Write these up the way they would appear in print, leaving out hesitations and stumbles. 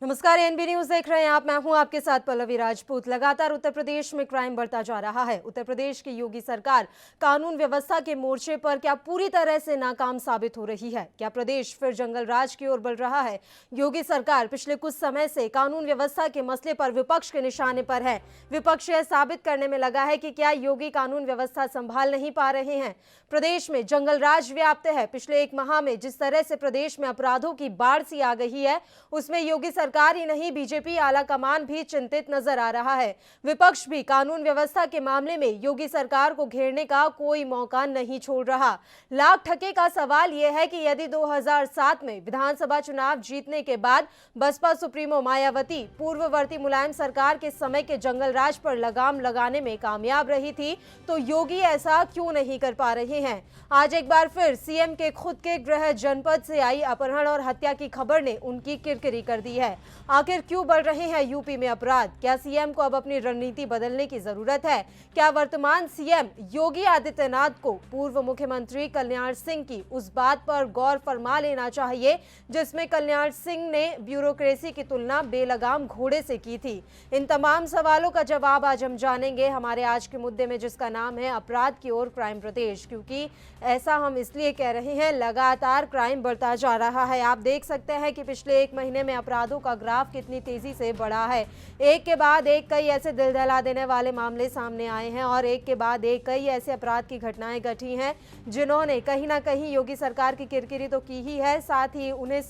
नमस्कार, NB news देख रहे हैं आप। मैं हूं आपके साथ पल्लवी राजपूत। लगातार उत्तर प्रदेश में क्राइम बढ़ता जा रहा है। उत्तर प्रदेश की योगी सरकार कानून व्यवस्था के मोर्चे पर क्या पूरी तरह से नाकाम साबित हो रही है? क्या प्रदेश फिर जंगल राज की ओर बढ़ रहा है? योगी सरकार पिछले कुछ समय से कानून व्यवस्था के मसले पर विपक्ष के निशाने पर है। विपक्ष यह साबित करने में लगा है कि क्या योगी कानून व्यवस्था संभाल नहीं पा रहे हैं। प्रदेश में जंगल राज व्याप्त है। पिछले एक माह में जिस तरह से प्रदेश में अपराधों की बाढ़ सी आ गई है, उसमें योगी सरकार ही नहीं, बीजेपी आला कमान भी चिंतित नजर आ रहा है। विपक्ष भी कानून व्यवस्था के मामले में योगी सरकार को घेरने का कोई मौका नहीं छोड़ रहा। लाख ठके का सवाल यह है कि यदि 2007 में विधानसभा चुनाव जीतने के बाद बसपा सुप्रीमो मायावती पूर्ववर्ती मुलायम सरकार के समय के जंगल राज पर लगाम लगाने में कामयाब रही थी, तो योगी ऐसा क्यों नहीं कर पा रहे हैं? आज एक बार फिर सीएम के खुद के गृह जनपद से आई अपहरण और हत्या की खबर ने उनकी किरकिरी कर दी है। आखिर क्यों बढ़ रहे हैं यूपी में अपराध? क्या सीएम को अब अपनी रणनीति बदलने की जरूरत है? क्या वर्तमान सीएम योगी आदित्यनाथ को पूर्व मुख्यमंत्री कल्याण सिंह की उस बात पर गौर फरमा लेना चाहिए जिसमें कल्याण सिंह ने ब्यूरोक्रेसी की तुलना बेलगाम घोड़े से की थी? इन तमाम सवालों का जवाब आज हम जानेंगे हमारे आज के मुद्दे में, जिसका नाम है अपराध की ओर क्राइम प्रदेश। क्योंकि ऐसा हम इसलिए कह रहे हैं, लगातार क्राइम बढ़ता जा रहा है। आप देख सकते हैं कि पिछले एक महीने में अपराधों का ग्राफ कितनी तेजी से बढ़ा है। एक के बाद एक कई ऐसे दिल दहला देने वाले मामले सामने आए हैं और एक के बाद एक कई ऐसे अपराध की घटनाएं घटी हैं जिन्होंने कहीं ना कहीं योगी सरकार की किरकिरी तो की ही है, साथ ही उन्हें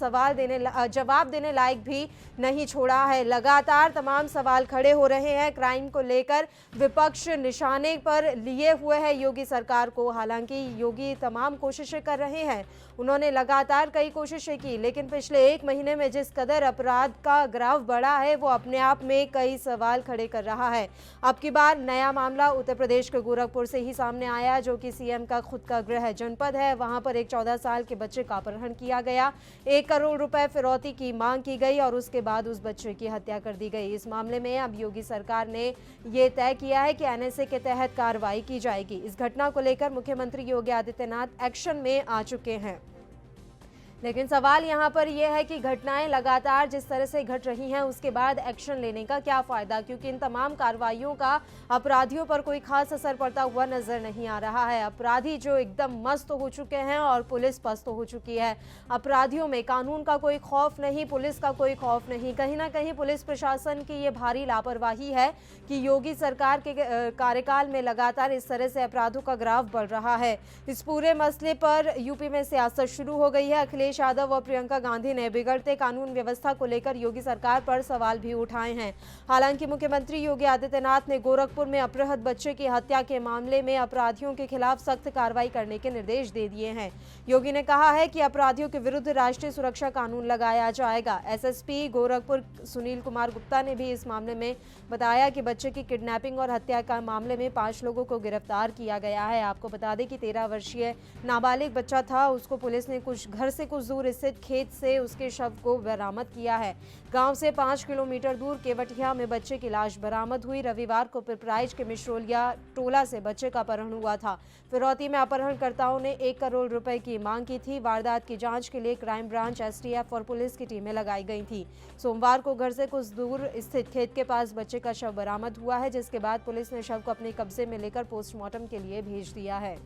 जवाब देने लायक भी नहीं छोड़ा है। लगातार तमाम सवाल खड़े हो रहे हैं क्राइम को लेकर। विपक्ष निशाने पर लिए हुए है योगी सरकार को। हालांकि योगी तमाम कोशिशें कर रहे हैं, उन्होंने लगातार कई कोशिशें की, लेकिन पिछले एक महीने में जिस कदर अपराध का ग्राफ बढ़ा है वो अपने आप में कई सवाल खड़े कर रहा है। अब की बार नया मामला उत्तर प्रदेश के गोरखपुर से ही सामने आया, जो कि सीएम का खुद का गृह जनपद है। वहां पर एक 14 साल के बच्चे का अपहरण किया गया, 1 करोड़ रुपए फिरौती की मांग की गई और उसके बाद उस बच्चे की हत्या कर दी गई। इस मामले में अब योगी सरकार ने ये तय किया है कि एनएसए के तहत कार्रवाई की जाएगी। इस घटना को लेकर मुख्यमंत्री योगी आदित्यनाथ एक्शन में आ चुके हैं। लेकिन सवाल यहाँ पर यह है कि घटनाएं लगातार जिस तरह से घट रही हैं उसके बाद एक्शन लेने का क्या फायदा, क्योंकि इन तमाम कार्रवाइयों का अपराधियों पर कोई खास असर पड़ता हुआ नजर नहीं आ रहा है। अपराधी जो एकदम मस्त हो चुके हैं और पुलिस पस्त हो चुकी है। अपराधियों में कानून का कोई खौफ नहीं, पुलिस का कोई खौफ नहीं। कहीं ना कहीं पुलिस प्रशासन की ये भारी लापरवाही है कि योगी सरकार के कार्यकाल में लगातार इस तरह से अपराधों का ग्राफ बढ़ रहा है। इस पूरे मसले पर यूपी में सियासत शुरू हो गई है। अखिलेश यादव और प्रियंका गांधी ने बिगड़ते कानून व्यवस्था को लेकर योगी सरकार पर सवाल भी उठाए हैं। हालांकि मुख्यमंत्री योगी आदित्यनाथ ने गोरखपुर में अपहृत बच्चे की हत्या के मामले में अपराधियों के खिलाफ सख्त कार्रवाई करने के निर्देश दे दिए हैं। योगी ने कहा है कि अपराधियों के विरुद्ध राष्ट्रीय सुरक्षा कानून लगाया जाएगा। एसएसपी गोरखपुर सुनील कुमार गुप्ता ने भी इस मामले में बताया कि बच्चे की किडनैपिंग और हत्या का मामले में 5 लोगों को गिरफ्तार किया गया है। आपको बता दें कि 13 वर्षीय नाबालिग बच्चा था, उसको पुलिस ने घर से कुछ दूर स्थित खेत से उसके शव को बरामद किया है। गांव से 5 किलोमीटर दूर केवटिया में बच्चे की लाश बरामद हुई। रविवार को पिपराइच के मिश्रोलिया टोला से बच्चे का अपहरण हुआ था। फिरौती में अपहरणकर्ताओं ने 1 करोड़ रुपए की मांग की थी। वारदात की जांच के लिए क्राइम ब्रांच, एसटीएफ और पुलिस की टीमें लगाई गई थी। सोमवार को घर से कुछ दूर स्थित खेत के पास बच्चे का शव बरामद हुआ है, जिसके बाद पुलिस ने शव को अपने कब्जे में लेकर पोस्टमार्टम के लिए भेज दिया है।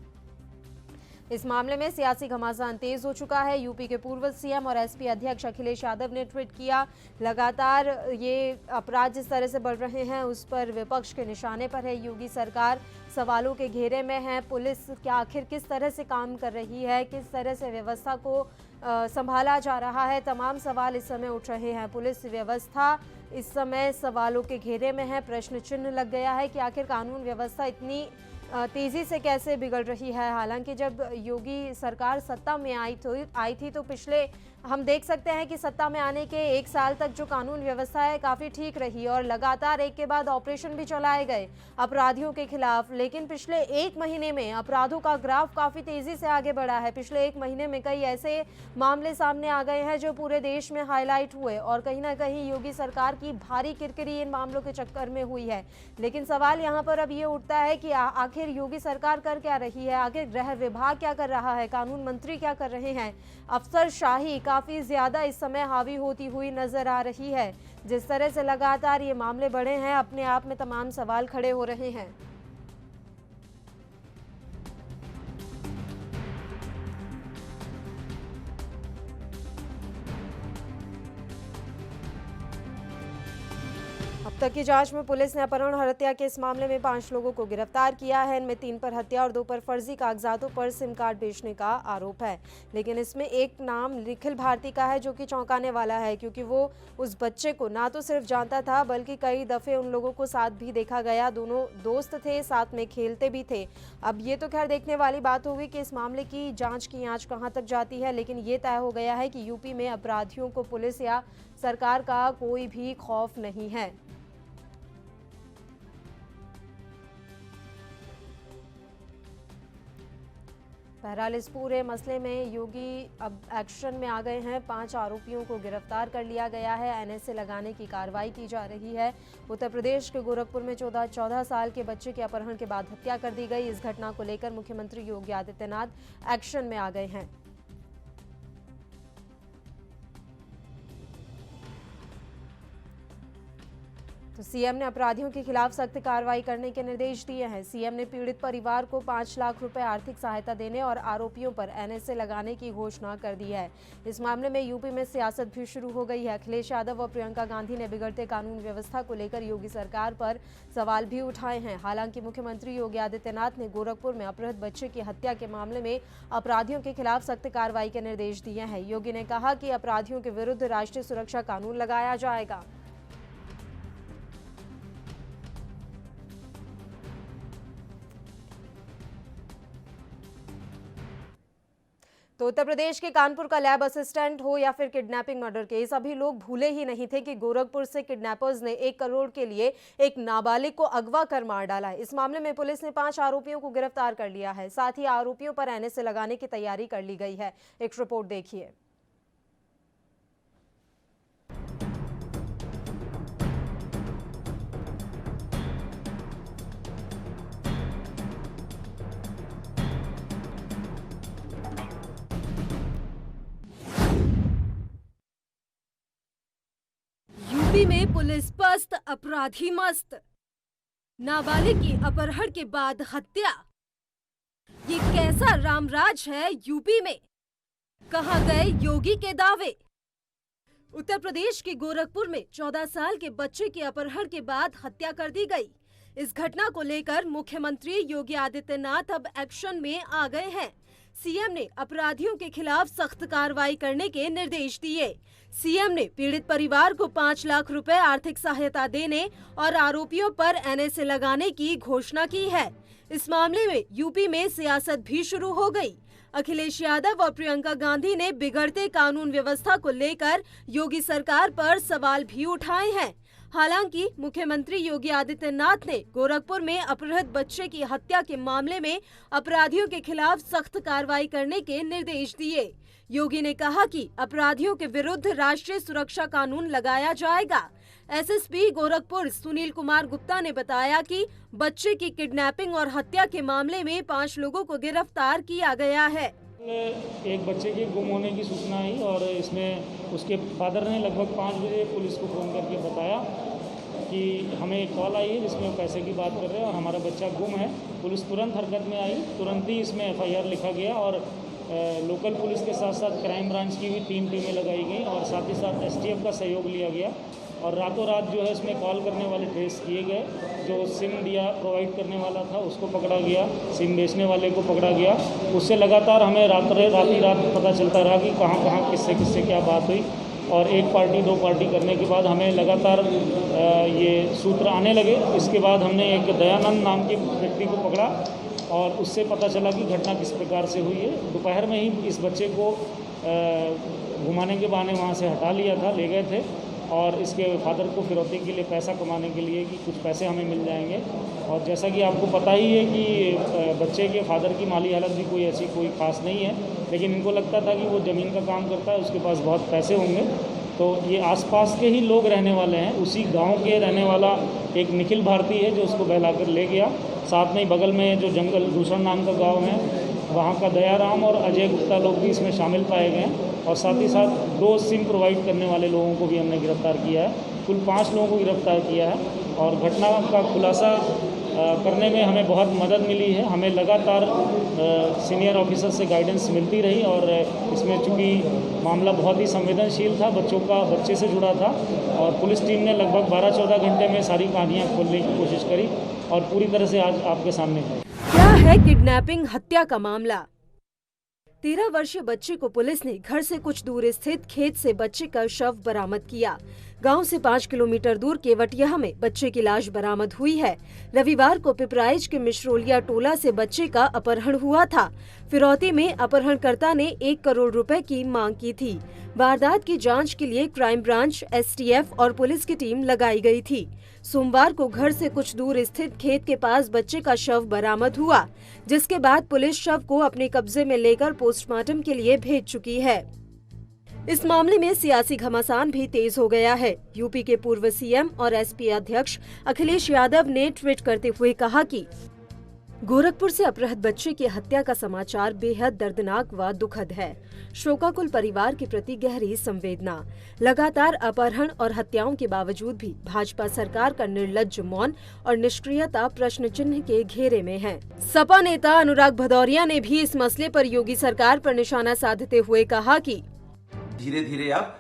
इस मामले में सियासी घमासान तेज हो चुका है। यूपी के पूर्व सीएम और एसपी अध्यक्ष अखिलेश यादव ने ट्वीट किया, लगातार ये अपराध जिस तरह से बढ़ रहे हैं उस पर विपक्ष के निशाने पर है योगी सरकार। सवालों के घेरे में है पुलिस, क्या आखिर किस तरह से काम कर रही है, किस तरह से व्यवस्था को संभाला जा रहा है। तमाम सवाल इस समय उठ रहे हैं। पुलिस व्यवस्था इस समय सवालों के घेरे में है। प्रश्न चिन्ह लग गया है कि आखिर कानून व्यवस्था इतनी तेजी से कैसे बिगड़ रही है। हालांकि जब योगी सरकार सत्ता में आई थी तो पिछले हम देख सकते हैं कि सत्ता में आने के 1 साल तक जो कानून व्यवस्था है काफ़ी ठीक रही और लगातार एक के बाद ऑपरेशन भी चलाए गए अपराधियों के खिलाफ। लेकिन पिछले 1 महीने में अपराधों का ग्राफ काफ़ी तेज़ी से आगे बढ़ा है। पिछले 1 महीने में कई ऐसे मामले सामने आ गए हैं जो पूरे देश में हाईलाइट हुए और कहीं ना कहीं योगी सरकार की भारी किरकिरी इन मामलों के चक्कर में हुई है। लेकिन सवाल यहाँ पर अब ये उठता है कि आखिर योगी सरकार कर क्या रही है, आखिर गृह विभाग क्या कर रहा है, कानून मंत्री क्या कर रहे हैं। अफसरशाही का काफ़ी ज़्यादा इस समय हावी होती हुई नज़र आ रही है। जिस तरह से लगातार ये मामले बढ़े हैं, अपने आप में तमाम सवाल खड़े हो रहे हैं। अब तक की जांच में पुलिस ने अपहरण और हत्या के इस मामले में 5 लोगों को गिरफ्तार किया है। इनमें 3 पर हत्या और 2 पर फर्जी कागजातों पर सिम कार्ड बेचने का आरोप है। लेकिन इसमें एक नाम निखिल भारती का है, जो कि चौंकाने वाला है, क्योंकि वो उस बच्चे को ना तो सिर्फ जानता था, बल्कि कई दफे उन लोगों को साथ भी देखा गया। दोनों दोस्त थे, साथ में खेलते भी थे। अब ये तो खैर देखने वाली बात होगी कि इस मामले की जाँच की आँच कहाँ तक जाती है, लेकिन ये तय हो गया है कि यूपी में अपराधियों को पुलिस या सरकार का कोई भी खौफ नहीं है। बहरहाल इस पूरे मसले में योगी अब एक्शन में आ गए हैं। 5 आरोपियों को गिरफ्तार कर लिया गया है। एनएसए लगाने की कार्रवाई की जा रही है। उत्तर प्रदेश के गोरखपुर में 14 साल के बच्चे के अपहरण के बाद हत्या कर दी गई। इस घटना को लेकर मुख्यमंत्री योगी आदित्यनाथ एक्शन में आ गए हैं। तो सीएम ने अपराधियों के खिलाफ सख्त कार्रवाई करने के निर्देश दिए हैं। सीएम ने पीड़ित परिवार को 5 लाख रुपए आर्थिक सहायता देने और आरोपियों पर एनएसए लगाने की घोषणा कर दी है। इस मामले में यूपी में सियासत भी शुरू हो गई है। अखिलेश यादव और प्रियंका गांधी ने बिगड़ते कानून व्यवस्था को लेकर योगी सरकार पर सवाल भी उठाए हैं। हालांकि मुख्यमंत्री योगी आदित्यनाथ ने गोरखपुर में अपहृत बच्चे की हत्या के मामले में अपराधियों के खिलाफ सख्त कार्रवाई के निर्देश दिए हैं। योगी ने कहा कि अपराधियों के विरुद्ध राष्ट्रीय सुरक्षा कानून लगाया जाएगा। तो उत्तर प्रदेश के कानपुर का लैब असिस्टेंट हो या फिर किडनैपिंग मर्डर केस, अभी लोग भूले ही नहीं थे कि गोरखपुर से किडनैपर्स ने 1 करोड़ के लिए एक नाबालिग को अगवा कर मार डाला है। इस मामले में पुलिस ने 5 आरोपियों को गिरफ्तार कर लिया है। साथ ही आरोपियों पर एनएसए लगाने की तैयारी कर ली गई है। एक रिपोर्ट देखिए। यूपी में पुलिस पस्त, अपराधी मस्त। नाबालिग की अपहरण के बाद हत्या। ये कैसा रामराज है यूपी में? कहां गए योगी के दावे? उत्तर प्रदेश के गोरखपुर में 14 साल के बच्चे के अपहरण के बाद हत्या कर दी गई। इस घटना को लेकर मुख्यमंत्री योगी आदित्यनाथ अब एक्शन में आ गए हैं। सीएम ने अपराधियों के खिलाफ सख्त कार्रवाई करने के निर्देश दिए। सीएम ने पीड़ित परिवार को 5 लाख रुपए आर्थिक सहायता देने और आरोपियों पर एनएसए लगाने की घोषणा की है। इस मामले में यूपी में सियासत भी शुरू हो गई। अखिलेश यादव और प्रियंका गांधी ने बिगड़ते कानून व्यवस्था को लेकर योगी सरकार पर सवाल भी उठाए हैं। हालांकि मुख्यमंत्री योगी आदित्यनाथ ने गोरखपुर में अपहृत बच्चे की हत्या के मामले में अपराधियों के खिलाफ सख्त कार्रवाई करने के निर्देश दिए। योगी ने कहा कि अपराधियों के विरुद्ध राष्ट्रीय सुरक्षा कानून लगाया जाएगा। एसएसपी गोरखपुर सुनील कुमार गुप्ता ने बताया कि बच्चे की किडनैपिंग और हत्या के मामले में 5 लोगों को गिरफ्तार किया गया है। एक बच्चे के गुम होने की सूचना आई और इसमें उसके फादर ने लगभग 5 बजे पुलिस को फ़ोन करके बताया कि हमें एक कॉल आई है जिसमें वो पैसे की बात कर रहे हैं और हमारा बच्चा गुम है। पुलिस तुरंत हरकत में आई, तुरंत ही इसमें एफआईआर लिखा गया और लोकल पुलिस के साथ साथ क्राइम ब्रांच की भी 3 टीमें लगाई गई और साथ ही साथ एसटीएफ का सहयोग लिया गया और रातों रात जो है इसमें कॉल करने वाले ट्रेस किए गए। जो सिम दिया प्रोवाइड करने वाला था उसको पकड़ा गया, सिम बेचने वाले को पकड़ा गया। उससे लगातार हमें रात पता चलता रहा कि कहाँ कहाँ किससे क्या बात हुई और 1 पार्टी 2 पार्टी करने के बाद हमें लगातार ये सूत्र आने लगे। इसके बाद हमने एक दयानंद नाम के व्यक्ति को पकड़ा और उससे पता चला कि घटना किस प्रकार से हुई है। दोपहर में ही इस बच्चे को घुमाने के बहाने वहाँ से हटा लिया था, ले गए थे और इसके फादर को फिरौती के लिए पैसा कमाने के लिए कि कुछ पैसे हमें मिल जाएंगे। और जैसा कि आपको पता ही है कि बच्चे के फादर की माली हालत भी कोई ख़ास नहीं है, लेकिन इनको लगता था कि वो ज़मीन का काम करता है, उसके पास बहुत पैसे होंगे। तो ये आसपास के ही लोग रहने वाले हैं, उसी गांव के रहने वाला एक निखिल भारती है जो उसको बहलाकर ले गया। साथ में बगल में जो जंगल दूसरा नाम का गाँव है वहाँ का दयाराम और अजय गुप्ता लोग भी इसमें शामिल पाए गए हैं। और साथ ही साथ 2 सिम प्रोवाइड करने वाले लोगों को भी हमने गिरफ्तार किया है। कुल 5 लोगों को गिरफ्तार किया है और घटना का खुलासा करने में हमें बहुत मदद मिली है। हमें लगातार सीनियर ऑफिसर से गाइडेंस मिलती रही और इसमें चूँकि मामला बहुत ही संवेदनशील था, बच्चे से जुड़ा था और पुलिस टीम ने लगभग 12-14 घंटे में सारी कहानियाँ खोलने की कोशिश करी और पूरी तरह से आज आपके सामने है। क्या है किडनैपिंग हत्या का मामला? 13 वर्षीय बच्चे को पुलिस ने घर से कुछ दूर स्थित खेत से बच्चे का शव बरामद किया। गांव से 5 किलोमीटर दूर केवटिया में बच्चे की लाश बरामद हुई है। रविवार को पिपराइच के मिश्रोलिया टोला से बच्चे का अपहरण हुआ था। फिरौती में अपहरणकर्ता ने 1 करोड़ रुपए की मांग की थी। वारदात की जांच के लिए क्राइम ब्रांच, एसटीएफ और पुलिस की टीम लगाई गई थी। सोमवार को घर से कुछ दूर स्थित खेत के पास बच्चे का शव बरामद हुआ, जिसके बाद पुलिस शव को अपने कब्जे में लेकर पोस्टमार्टम के लिए भेज चुकी है। इस मामले में सियासी घमासान भी तेज हो गया है। यूपी के पूर्व सीएम और एसपी अध्यक्ष अखिलेश यादव ने ट्वीट करते हुए कहा कि गोरखपुर से अपहृत बच्चे की हत्या का समाचार बेहद दर्दनाक व दुखद है। शोकाकुल परिवार के प्रति गहरी संवेदना। लगातार अपहरण और हत्याओं के बावजूद भी भाजपा सरकार का निर्लज्ज मौन और निष्क्रियता प्रश्न चिन्ह के घेरे में है। सपा नेता अनुराग भदौरिया ने भी इस मसले पर योगी सरकार पर निशाना साधते हुए कहा कि धीरे धीरे अब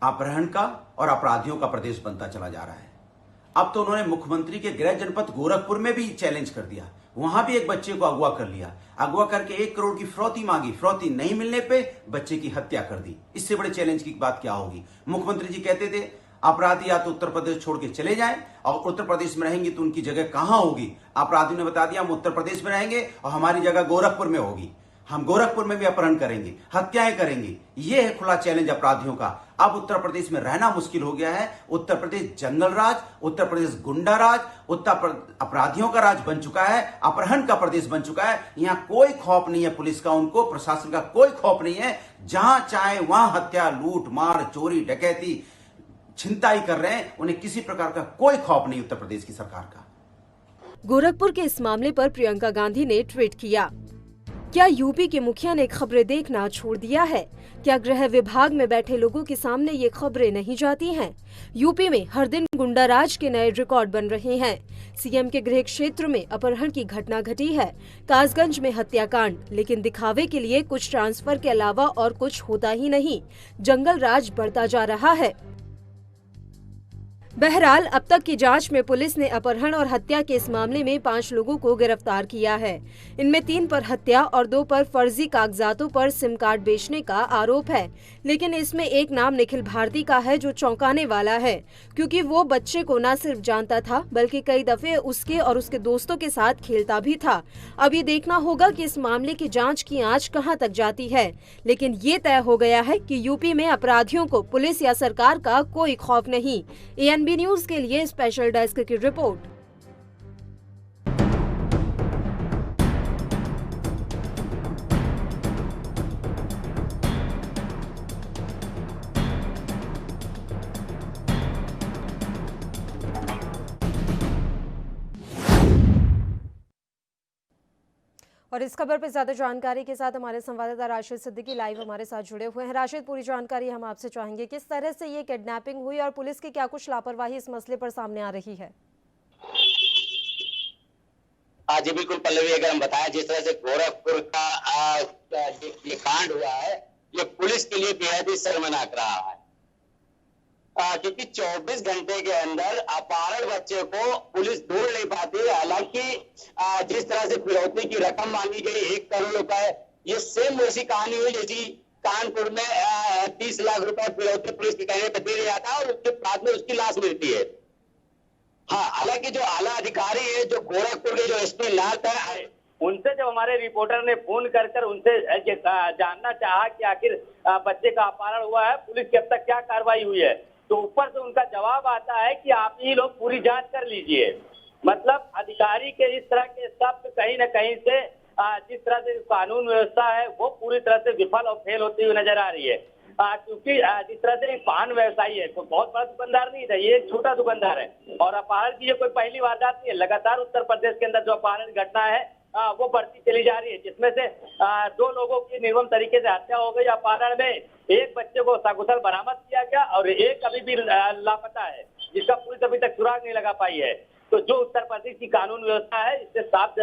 अपहरण का और अपराधियों का प्रदेश बनता चला जा रहा है। अब तो उन्होंने मुख्यमंत्री के गृह जनपद गोरखपुर में भी चैलेंज कर दिया। वहां भी एक बच्चे को अगवा कर लिया। अगवा करके 1 करोड़ की फिरौती मांगी। फिरौती नहीं मिलने पे बच्चे की हत्या कर दी। इससे बड़े चैलेंज की बात क्या होगी? मुख्यमंत्री जी कहते थे अपराधी या तो उत्तर प्रदेश छोड़ के चले जाएं और उत्तर प्रदेश में रहेंगे तो उनकी जगह कहां होगी? अपराधियों ने बता दिया हम उत्तर प्रदेश में रहेंगे और हमारी जगह गोरखपुर में होगी। हम गोरखपुर में भी अपहरण करेंगे, हत्याएं करेंगे। यह है खुला चैलेंज अपराधियों का। अब उत्तर प्रदेश में रहना मुश्किल हो गया है। उत्तर प्रदेश जंगल राज, उत्तर प्रदेश गुंडा राज, अपराधियों का राज बन चुका है, अपहरण का प्रदेश बन चुका है। यहां कोई खौफ नहीं है पुलिस का, उनको प्रशासन का कोई खौफ नहीं है। जहां चाहे वहां हत्या, लूट मार, चोरी, डकैती, छिनताई कर रहे हैं। उन्हें किसी प्रकार का कोई खौफ नहीं उत्तर प्रदेश की सरकार का। गोरखपुर के इस मामले पर प्रियंका गांधी ने ट्वीट किया, क्या यूपी के मुखिया ने खबरें देखना छोड़ दिया है? क्या गृह विभाग में बैठे लोगों के सामने ये खबरें नहीं जाती हैं? यूपी में हर दिन गुंडा राज के नए रिकॉर्ड बन रहे हैं। सीएम के गृह क्षेत्र में अपहरण की घटना घटी है। कासगंज में हत्याकांड, लेकिन दिखावे के लिए कुछ ट्रांसफर के अलावा और कुछ होता ही नहीं। जंगल राज बढ़ता जा रहा है। बहरहाल अब तक की जांच में पुलिस ने अपहरण और हत्या के इस मामले में 5 लोगों को गिरफ्तार किया है। इनमें 3 पर हत्या और 2 पर फर्जी कागजातों पर सिम कार्ड बेचने का आरोप है। लेकिन इसमें एक नाम निखिल भारती का है जो चौंकाने वाला है, क्योंकि वो बच्चे को न सिर्फ जानता था बल्कि कई दफे उसके और उसके दोस्तों के साथ खेलता भी था। अब ये देखना होगा कि इस मामले की जाँच की आंच कहाँ तक जाती है। लेकिन ये तय हो गया है कि यूपी में अपराधियों को पुलिस या सरकार का कोई खौफ नहीं। ANB न्यूज के लिए स्पेशल डेस्क की रिपोर्ट। और इस खबर पर ज्यादा जानकारी के साथ हमारे संवाददाता राशिद सिद्दीकी लाइव हमारे साथ जुड़े हुए हैं। राशिद, पूरी जानकारी हम आपसे चाहेंगे, किस तरह से ये किडनैपिंग हुई और पुलिस की क्या कुछ लापरवाही इस मसले पर सामने आ रही है? जी बिल्कुल पल्लवी, अगर हम बताएं जिस तरह से गोरखपुर का ये कांड हुआ है, ये पुलिस के लिए बेहद ही शर्मनाक रहा है। क्योंकि 24 घंटे के अंदर अपहरण बच्चे को पुलिस ढूंढ नहीं पाती। हालांकि जिस तरह से फिरौती की रकम मांगी गई 1 करोड़ रुपए, ये सेम वैसी कहानी हुई जैसी कानपुर में 30 लाख रुपए फिरौती पुलिस के कहने पर दे दिया था और उसके बाद में उसकी लाश मिलती है। हाँ, हालांकि जो आला अधिकारी है, जो गोरखपुर के जो एसपी लाल है, उनसे जब हमारे रिपोर्टर ने फोन कर उनसे जानना चाहा कि आखिर बच्चे का अपहरण हुआ है, पुलिस की अब तक क्या कार्रवाई हुई है, तो ऊपर से उनका जवाब आता है कि आप ही लोग पूरी जांच कर लीजिए। मतलब अधिकारी के इस तरह के शब्द कहीं न कहीं से जिस तरह से कानून व्यवस्था है वो पूरी तरह से विफल और फेल होती हुई नजर आ रही है। क्योंकि जिस तरह से पान व्यवसायी है, तो बहुत बड़ा दुकानदार नहीं था, ये एक छोटा दुकानदार है और अपहरण की ये कोई पहली वारदात नहीं है। लगातार उत्तर प्रदेश के अंदर जो अपहरण घटना है वो बढ़ती चली जा रही है, जिसमें से 2 लोगों की निर्मम तरीके से हत्या हो गई अपहरण में। एक बच्चे को सकुशल बरामद किया गया और एक अभी भी लापता है, जिसका पुलिस अभी तक सुराग नहीं लगा पाई है। तो जो उत्तर प्रदेश की कानून व्यवस्था है, इससे साफ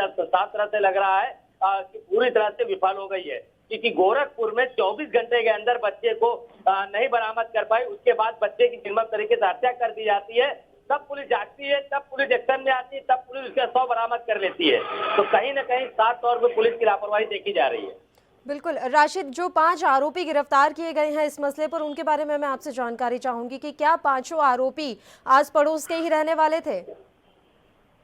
तरह से लग रहा है कि पूरी तरह से विफल हो गई है, क्योंकि गोरखपुर में 24 घंटे के अंदर बच्चे को नहीं बरामद कर पाई। उसके बाद बच्चे की निर्मम तरीके से हत्या कर दी जाती है। तब पुलिस जागती है, तब पुलिस एक्शन में आती है, तब पुलिस उसका 100 बरामद कर लेती है। तो कहीं ना कहीं साफ तौर पर पुलिस की लापरवाही देखी जा रही है। बिल्कुल राशिद, जो 5 आरोपी गिरफ्तार किए गए हैं इस मसले पर, उनके बारे में मैं आपसे जानकारी चाहूंगी कि क्या पांचों आरोपी आस पड़ोस के ही रहने वाले थे?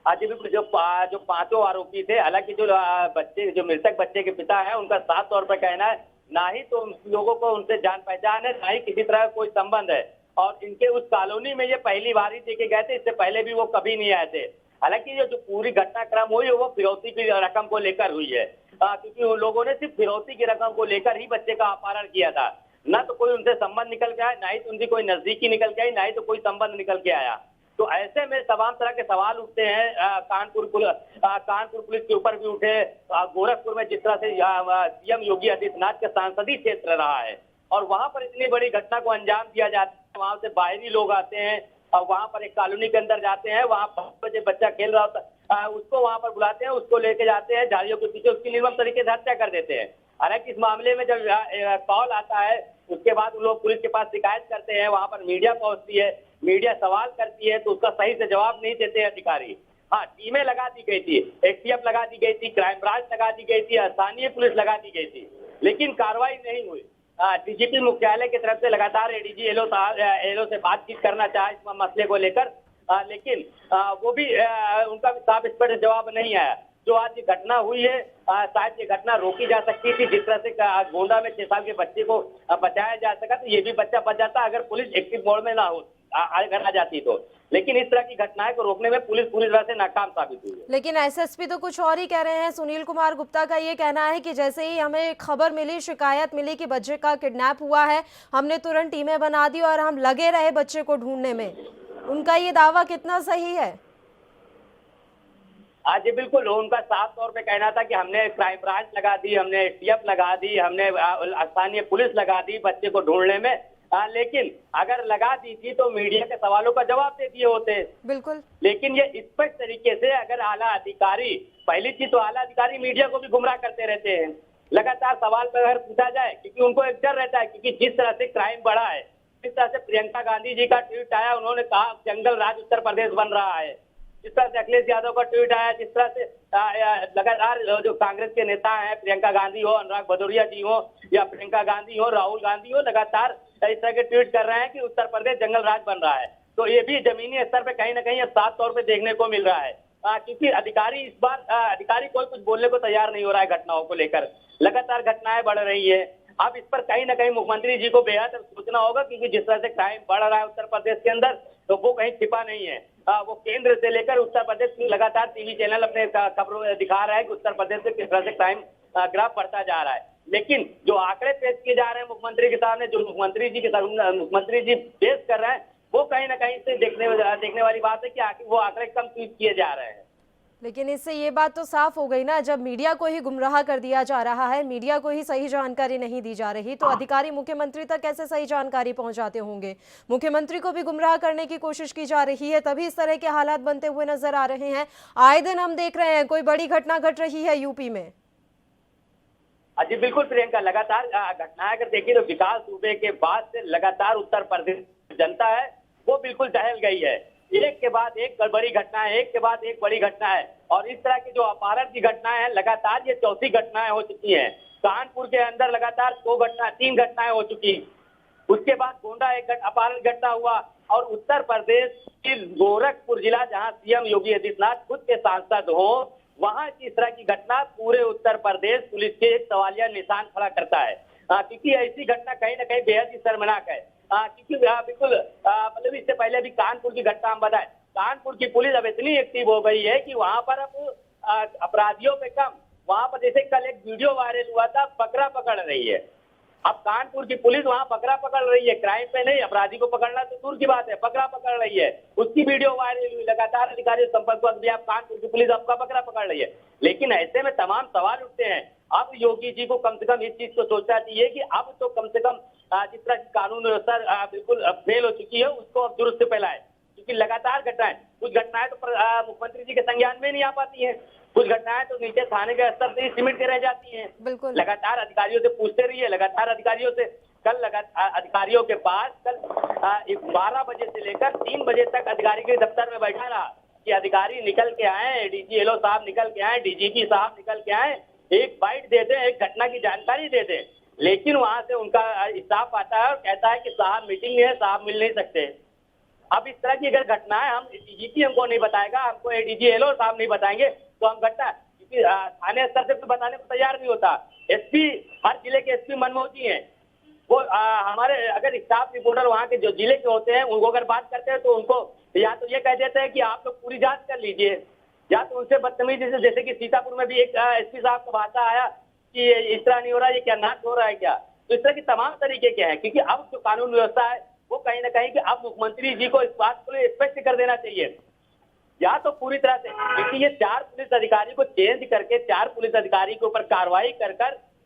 जी बिल्कुल, जो 5 आरोपी थे, हालांकि जो मृतक बच्चे के पिता है, उनका साफ तौर पर कहना है ना ही तो लोगों को उनसे जान पहचान है, ना ही किसी तरह का कोई संबंध है। और इनके उस कॉलोनी में ये पहली बार ही देखे गए थे, इससे पहले भी वो कभी नहीं आए थे। हालांकि ये जो पूरी घटनाक्रम हुई है वो फिरौती की रकम को लेकर हुई है, क्योंकि उन लोगों ने सिर्फ फिरौती की रकम को लेकर ही बच्चे का अपहरण किया था। ना तो कोई उनसे संबंध निकल के आया, ना ही तो उनकी कोई नजदीकी निकल के आई, ना ही तो कोई संबंध निकल के आया। तो ऐसे में तमाम तरह के सवाल उठते हैं। कानपुर पुलिस के ऊपर भी उठे। गोरखपुर में जिस तरह से सीएम योगी आदित्यनाथ का सांसदीय क्षेत्र रहा है और वहां पर इतनी बड़ी घटना को अंजाम दिया जाता है, वहां से बाहरी लोग आते हैं और वहां पर एक कॉलोनी के अंदर जाते हैं, वहां 5 बजे बच्चा खेल रहा होता है, उसको वहां पर बुलाते हैं, उसको लेके जाते हैं, झाड़ियों के पीछे उसकी निर्मम तरीके से हत्या कर देते हैं। हालांकि इस मामले में जब कॉल आता है, उसके बाद लोग पुलिस के पास शिकायत करते हैं, वहां पर मीडिया पहुंचती है, मीडिया सवाल करती है, तो उसका सही से जवाब नहीं देते अधिकारी। हाँ, टीमें लगा दी गई थी, एसटीएफ लगा दी गई थी, क्राइम ब्रांच लगा दी गई थी, स्थानीय पुलिस लगा दी गई थी, लेकिन कार्रवाई नहीं हुई। डीजीपी मुख्यालय की तरफ से लगातार एडीजी एलओ से बातचीत करना चाहे इस मसले को लेकर, लेकिन वो भी उनका भी साफ स्पष्ट जवाब नहीं आया। जो आज ये घटना हुई है, शायद ये घटना रोकी जा सकती थी। जिस तरह से गोंडा में 6 साल के बच्चे को बचाया जा सका, तो ये भी बच्चा बच जाता अगर पुलिस एक्टिव मोड में ना हो अगर आ जाती तो। लेकिन इस तरह की घटनाएं को रोकने में पुलिस पूरी तरह से नाकाम साबित हुई है। लेकिन एसएसपी तो कुछ और ही कह रहे हैं। सुनील कुमार गुप्ता का ये कहना है कि जैसे ही हमें खबर मिली, शिकायत मिली कि बच्चे का किडनैप हुआ है, हमने तुरंत टीमें बना दी और हम लगे रहे बच्चे को ढूंढने में। उनका ये दावा कितना सही है? जी बिल्कुल, उनका साफ तौर पे कहना था कि हमने क्राइम ब्रांच लगा दी, हमने एसटीएफ लगा दी, हमने स्थानीय पुलिस लगा दी बच्चे को ढूंढने में, लेकिन अगर लगा दी थी तो मीडिया के सवालों का जवाब दे दिए होते। बिल्कुल, लेकिन ये स्पष्ट तरीके से अगर आला अधिकारी, पहली चीज तो आला अधिकारी मीडिया को भी गुमराह करते रहते हैं। लगातार सवाल पर अगर पूछा जाए, क्योंकि उनको एक डर रहता है, क्योंकि जिस तरह से क्राइम बढ़ा है, जिस तरह से प्रियंका गांधी जी का ट्वीट आया, उन्होंने कहा जंगल राज उत्तर प्रदेश बन रहा है, जिस तरह से अखिलेश यादव का ट्वीट आया, जिस तरह से लगातार जो कांग्रेस के नेता हैं, प्रियंका गांधी हो, अनुराग भदौरिया जी हो या प्रियंका गांधी हो, राहुल गांधी हो, लगातार इस तरह के ट्वीट कर रहे हैं कि उत्तर प्रदेश जंगल राज बन रहा है। तो ये भी जमीनी स्तर पे कहीं ना कहीं साफ तौर पे देखने को मिल रहा है, क्योंकि अधिकारी कोई कुछ बोलने को तैयार नहीं हो रहा है घटनाओं को लेकर। लगातार घटनाएं बढ़ रही है। अब इस पर कहीं ना कहीं मुख्यमंत्री जी को बेहद सोचना होगा, क्योंकि जिस तरह से क्राइम बढ़ रहा है उत्तर प्रदेश के अंदर, तो वो कहीं छिपा नहीं है। वो केंद्र से लेकर उत्तर प्रदेश लगातार टीवी चैनल अपने खबरों दिखा रहा है कि उत्तर प्रदेश में किस तरह से क्राइम ग्राफ बढ़ता जा रहा है। लेकिन जो आंकड़े पेश किए जा रहे हैं मुख्यमंत्री के सामने, जो मुख्यमंत्री जी पेश कर रहे हैं, वो कहीं ना कहीं से देखने वाली बात है कि आखिर वो आंकड़े कम ट्वीट किए जा रहे हैं। लेकिन इससे ये बात तो साफ हो गई ना, जब मीडिया को ही गुमराह कर दिया जा रहा है, मीडिया को ही सही जानकारी नहीं दी जा रही, तो अधिकारी मुख्यमंत्री तक कैसे सही जानकारी पहुंचाते होंगे? मुख्यमंत्री को भी गुमराह करने की कोशिश की जा रही है, तभी इस तरह के हालात बनते हुए नजर आ रहे हैं। आए दिन हम देख रहे हैं कोई बड़ी घटना घट रही है यूपी में। जी बिल्कुल प्रियंका, लगातार घटनाएं अगर देखिए तो विकास दुबे के बाद से लगातार उत्तर प्रदेश जनता है वो बिल्कुल दहल गई है। एक के बाद एक बड़ी घटना है, एक के बाद एक बड़ी घटना है, और इस तरह की जो अपहरण की घटनाएं हैं, लगातार ये 4थी घटनाएं हो चुकी हैं। कानपुर के अंदर लगातार 3 घटनाएं हो चुकी। उसके बाद गोंडा एक अपहरण घटना हुआ, और उत्तर प्रदेश के गोरखपुर जिला जहां सीएम योगी आदित्यनाथ खुद के सांसद हो, वहां इस तरह की घटना पूरे उत्तर प्रदेश पुलिस के एक सवालिया निशान खड़ा करता है, क्योंकि ऐसी घटना कहीं ना कहीं बेहद ही शर्मनाक है। क्योंकि बिल्कुल मतलब इससे पहले भी कानपुर की घटना हम बताएं, कानपुर की पुलिस अब इतनी एक्टिव हो गई है कि वहां पर अब अपराधियों पे कम, वहां पर जैसे कल एक वीडियो वायरल हुआ था, बकरा पकड़ रही है। अब कानपुर की पुलिस वहां पकड़ा पकड़ रही है, क्राइम पे नहीं, अपराधी को पकड़ना तो दूर की बात है, पकड़ा पकड़ रही है, उसकी वीडियो वायरल हुई, लगातार अधिकारियों से संपर्क हुआ, अब कानपुर की पुलिस आपका पकड़ा पकड़ रही है। लेकिन ऐसे में तमाम सवाल उठते हैं। अब योगी जी को कम से कम इस चीज को सोचना चाहिए कि अब तो कम से कम जिस तरह की कानून व्यवस्था बिल्कुल फेल हो चुकी है, उसको अब दुरुस्त पे लाए, क्योंकि लगातार घटनाएं, कुछ घटनाएं तो मुख्यमंत्री जी के संज्ञान में नहीं आ पाती हैं, कुछ घटनाएं तो नीचे थाने के स्तर से ही सिमट के रह जाती हैं। बिल्कुल। लगातार अधिकारियों से पूछते रहिए, लगातार अधिकारियों से कल अधिकारियों के पास कल 12 बजे से लेकर 3 बजे तक अधिकारी के दफ्तर में बैठा रहा कि अधिकारी निकल के आए, डीजी एलओ साहब निकल के आए, डीजीपी साहब निकल के आए, एक बाइट दे दे, एक घटना की जानकारी दे दे। लेकिन वहां से उनका स्टाफ आता है और कहता है कि साहब मीटिंग है, साहब मिल नहीं सकते। अब इस तरह की अगर घटनाएं हम डीजीपी हमको नहीं बताएगा, हमको एडीजी एलओ साहब नहीं बताएंगे तो हम घटना, क्योंकि थाने स्तर से बताने को तैयार नहीं होता। एसपी, हर जिले के एसपी मनमोजी हैं, वो हमारे अगर स्टाफ रिपोर्टर वहाँ के जो जिले के होते हैं उनको अगर बात करते हैं तो उनको या तो ये कह देते हैं कि आप लोग पूरी जांच कर लीजिए, या तो उनसे बदतमीजी से, जैसे कि सीतापुर में भी एक एसपी साहब को भाषा आया कि इस तरह नहीं हो रहा, ये क्या नाच हो रहा है क्या। तो इस तरह की तमाम तरीके के हैं, क्योंकि अब जो कानून व्यवस्था है वो कहीं ना कहीं कि अब मुख्यमंत्री जी को इस बात को स्पष्ट कर देना चाहिए, या तो पूरी तरह से, क्योंकि ये 4 पुलिस अधिकारी को चेंज करके 4 पुलिस अधिकारी के ऊपर कार्रवाई कर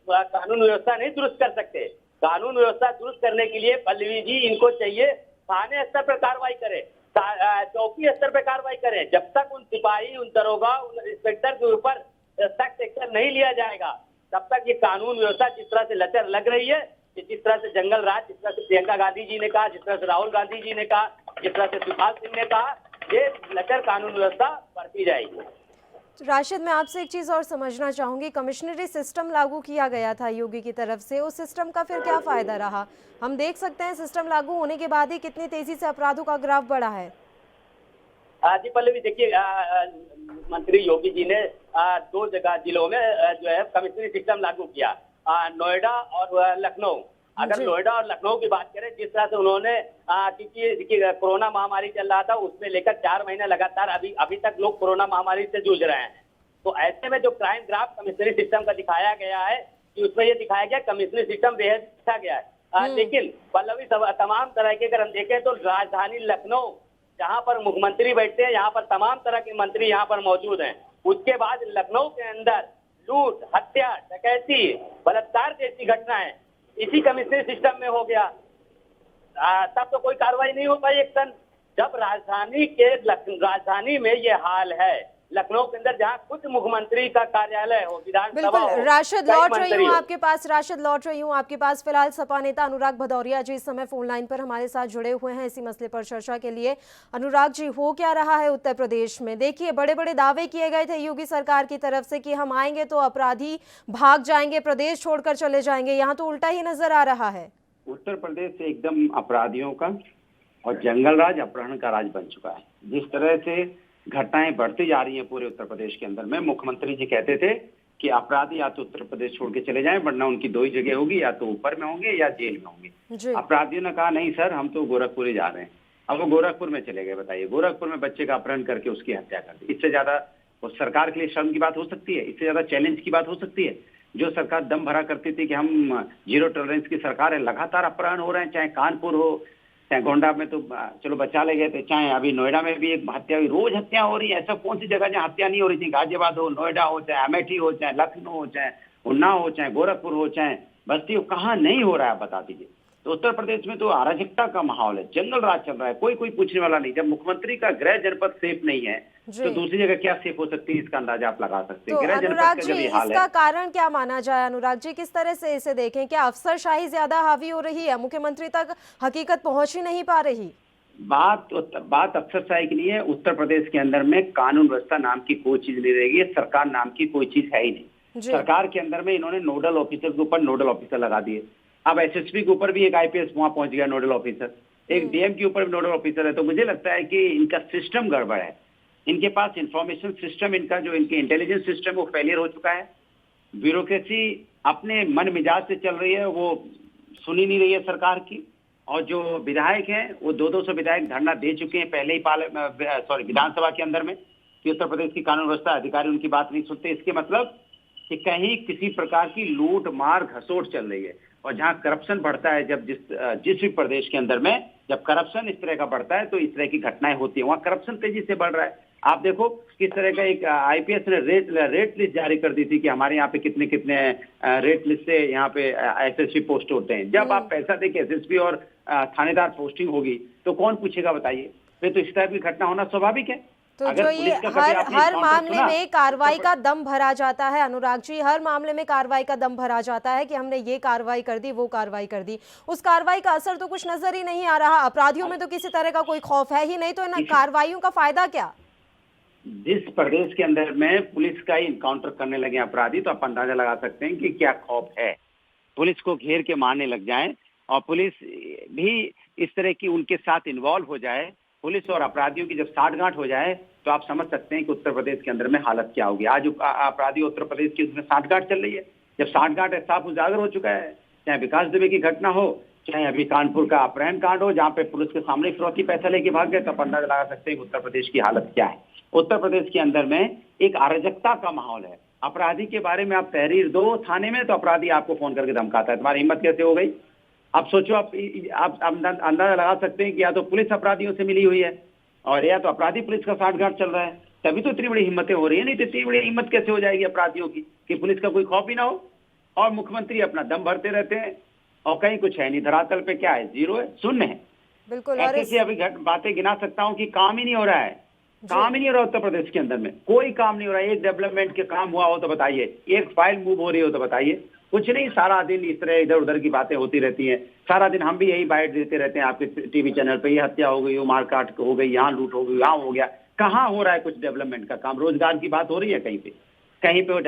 कानून व्यवस्था नहीं दुरुस्त कर सकते। कानून व्यवस्था दुरुस्त करने के लिए पल्लवी जी इनको चाहिए थाने स्तर पर कार्रवाई करे, चौकी स्तर पर कार्रवाई करें। जब तक उन सिपाही, उन दरोगा, उन इंस्पेक्टर के ऊपर सख्त एक्शन नहीं लिया जाएगा तब तक ये कानून व्यवस्था जिस तरह से लचर लग रही है, जिस तरह से जंगल राज, जिस तरह से प्रियंका गांधी जी ने कहा, जिस तरह से राहुल गांधी जी ने कहा, जिस तरह से सुभाष सिंह ने कहा, ये लचर कानून व्यवस्था बढ़ती जाएगी। राशिद, मैं आपसे एक चीज़ और समझना चाहूँगी, कमिश्नरी सिस्टम लागू किया गया था योगी की तरफ से, उस सिस्टम का फिर क्या फ़ायदा रहा? हम देख सकते हैं सिस्टम लागू होने के बाद ही कितनी तेज़ी से अपराधों का ग्राफ बढ़ा है। जी पल्लवी, देखिए मंत्री योगी जी ने 2 जगह जिलों में जो है कमिश्नरी सिस्टम लागू किया, नोएडा और लखनऊ। अगर नोएडा और लखनऊ की बात करें, जिस तरह से उन्होंने क्योंकि देखिए कोरोना महामारी चल रहा था, उसमें लेकर 4 महीने लगातार अभी तक लोग कोरोना महामारी से जूझ रहे हैं। तो ऐसे में जो क्राइम ग्राफ कमिश्नरी सिस्टम का दिखाया गया है कि उसमें ये दिखाया गया कमिश्नरी सिस्टम बेहद अच्छा गया है। लेकिन पल्लवी, तमाम तरह के अगर हम देखें तो राजधानी लखनऊ, जहाँ पर मुख्यमंत्री बैठते हैं, यहाँ पर तमाम तरह के मंत्री यहाँ पर मौजूद हैं। उसके बाद लखनऊ के अंदर लूट, हत्या, डकैती, बलात्कार जैसी घटनाएं इसी कमिश्नरी सिस्टम में हो गया। तब तो कोई कार्रवाई नहीं हो पाई एक्शन। जब राजधानी में ये हाल है, लखनऊ के अंदर जहाँ खुद मुख्यमंत्री का कार्यालय हो, विधानसभा हो, बिल्कुल। राशिद, कई लौट रही मंत्री हूँ हो। आपके पास। राशिद, लौट रही हूँ आपके पास। फिलहाल सपा नेता अनुराग भदौरिया जी इस समय फोन लाइन पर हमारे साथ जुड़े हुए हैं इसी मसले पर चर्चा के लिए। अनुराग जी, हो क्या रहा है उत्तर प्रदेश में? देखिए, बड़े बड़े दावे किए गए थे योगी सरकार की तरफ से कि हम आएंगे तो अपराधी भाग जाएंगे, प्रदेश छोड़कर चले जाएंगे। यहाँ तो उल्टा ही नजर आ रहा है। उत्तर प्रदेश से एकदम अपराधियों का और जंगल राज, अपहरण का राज बन चुका है। जिस तरह से घटनाएं बढ़ती जा रही हैं पूरे उत्तर प्रदेश के अंदर में, मुख्यमंत्री जी कहते थे कि अपराधी या तो उत्तर प्रदेश छोड़ के चले जाएं, वरना उनकी 2 ही जगह होगी, या तो ऊपर में होंगे या जेल में होंगे। अपराधियों ने कहा नहीं सर, हम तो गोरखपुर ही जा रहे हैं। अब वो गोरखपुर में चले गए। बताइए, गोरखपुर में बच्चे का अपहरण करके उसकी हत्या कर दी। इससे ज्यादा उस सरकार के लिए शर्म की बात हो सकती है? इससे ज्यादा चैलेंज की बात हो सकती है? जो सरकार दम भरा करती थी कि हम 0 टॉलरेंस की सरकार है, लगातार अपहरण हो रहे हैं, चाहे कानपुर हो, चाहे गोंडा में तो चलो बचा ले गए थे, चाहे अभी नोएडा में भी एक हत्या हुई, रोज हत्या हो रही है। ऐसा कौन सी जगह जहाँ हत्या नहीं हो रही थी? गाजियाबाद हो, नोएडा हो, चाहे अमेठी हो, चाहे लखनऊ हो, चाहे उन्नाव हो, चाहे गोरखपुर हो, चाहे बस्ती हो, कहाँ नहीं हो रहा है बता दीजिए। तो उत्तर प्रदेश में तो अराजकता का माहौल है, जंगल राज चल रहा है, कोई पूछने वाला नहीं। जब मुख्यमंत्री का गृह जनपद सेफ नहीं है तो दूसरी जगह क्या सेफ हो सकती है, इसका अंदाजा आप लगा सकते हैं। तो गृह जनपद अनुराग का जी, जब ये हाल इसका है, कारण क्या माना जाए? अनुराग जी, किस तरह से इसे देखें? क्या अफसरशाही ज्यादा हावी हो रही है, मुख्यमंत्री तक हकीकत पहुंच ही नहीं पा रही? बात अफसरशाही की नहीं है। उत्तर प्रदेश के अंदर में कानून व्यवस्था नाम की कोई चीज नहीं रहेगी, सरकार नाम की कोई चीज है ही नहीं। सरकार के अंदर में इन्होंने नोडल ऑफिसर के ऊपर नोडल ऑफिसर लगा दिए। अब एसएसपी के ऊपर भी एक आईपीएस वहां पहुंच गया नोडल ऑफिसर, एक डीएम के ऊपर भी नोडल ऑफिसर है। तो मुझे लगता है कि इनका सिस्टम गड़बड़ है। इनके पास इंफॉर्मेशन सिस्टम, इनका जो इनके इंटेलिजेंस सिस्टम वो फेलियर हो चुका है। ब्यूरोक्रेसी अपने मन मिजाज से चल रही है, वो सुनी नहीं रही है सरकार की। और जो विधायक हैं वो 200 विधायक धरना दे चुके हैं पहले ही विधानसभा के अंदर में कि उत्तर प्रदेश की कानून व्यवस्था अधिकारी उनकी बात नहीं सुनते। इसके मतलब कि कहीं किसी प्रकार की लूट मार घसोट चल रही है। और जहां करप्शन बढ़ता है, जब जिस भी प्रदेश के अंदर में जब करप्शन इस तरह का बढ़ता है तो इस तरह की घटनाएं होती है। वहां करप्शन तेजी से बढ़ रहा है। आप देखो किस तरह का एक आईपीएस ने रेट लिस्ट जारी कर दी थी कि हमारे यहाँ पे कितने कितने रेट लिस्ट से यहाँ पे एसएसपी पोस्ट होते हैं। जब आप पैसा दे के एसएसपी और थानेदार पोस्टिंग होगी तो कौन पूछेगा बताइए? फिर तो इस टाइप की घटना होना स्वाभाविक है। तो जो ये हर मामले में कार्रवाई का दम भरा जाता है अनुराग जी, हर मामले में कार्रवाई का दम भरा जाता है कि हमने ये कार्रवाई कर दी, वो कार्रवाई कर दी, उस कार्रवाई का असर तो कुछ नजर ही नहीं आ रहा। अपराधियों में तो किसी तरह का कोई खौफ है ही नहीं, तो इन कार्रवाइयों का फायदा क्या? जिस प्रदेश के अंदर में पुलिस का ही इनकाउंटर करने लगे अपराधी, तो आप अंदाजा लगा सकते हैं कि क्या खौफ है। पुलिस को घेर के मारने लग जाए और पुलिस भी इस तरह की उनके साथ इन्वॉल्व हो जाए, पुलिस और अपराधियों की जब साठगांठ हो जाए तो आप समझ सकते हैं कि उत्तर प्रदेश के अंदर में हालत क्या होगी। आज अपराधी उत्तर प्रदेश की उसमें साठगांठ चल रही है। जब साठगांठ साफ उजागर हो चुका है, चाहे विकास दुबे की घटना हो, चाहे अभी कानपुर का अपहरण कांड हो जहां पे पुलिस के सामने फिरौती पैसा लेके भाग गए, तो आप अंदाजा लगा सकते हैं कि उत्तर प्रदेश की हालत क्या है। उत्तर प्रदेश के अंदर में एक अराजकता का माहौल है। अपराधी के बारे में आप तहरीर दो थाने में तो अपराधी आपको फोन करके धमकाता है। तुम्हारी हिम्मत कैसे हो गई? आप सोचो, आप अंदाजा लगा सकते हैं कि या तो पुलिस अपराधियों से मिली हुई है और या तो अपराधी पुलिस का साठगांठ चल रहा है, तभी तो इतनी बड़ी हिम्मतें हो रही है। नहीं तो इतनी बड़ी हिम्मत कैसे हो जाएगी अपराधियों की कि पुलिस का कोई खौफ ही ना हो। और मुख्यमंत्री अपना दम भरते रहते हैं और कहीं कुछ है नहीं, धरातल पे क्या है? जीरो है, शून्य है। बिल्कुल। ऐसे अभी बातें गिना सकता हूँ कि काम ही नहीं हो रहा है, काम ही नहीं हो रहा उत्तर प्रदेश के अंदर में, कोई काम नहीं हो रहा है। एक डेवलपमेंट के काम हुआ हो तो बताइए, एक फाइल मूव हो रही हो तो बताइए, कुछ नहीं। सारा दिन इस तरह इधर उधर की बातें होती रहती हैं। सारा दिन हम भी यही बाइट देते रहते हैं आपके टीवी चैनल पे, ये हत्या हो गई, वो मारकाट हो गई, यहाँ लूट हो गई, यहाँ हो गया। कहाँ हो रहा है कुछ डेवलपमेंट का काम? रोजगार की बात हो रही है कहीं पे? कहीं पे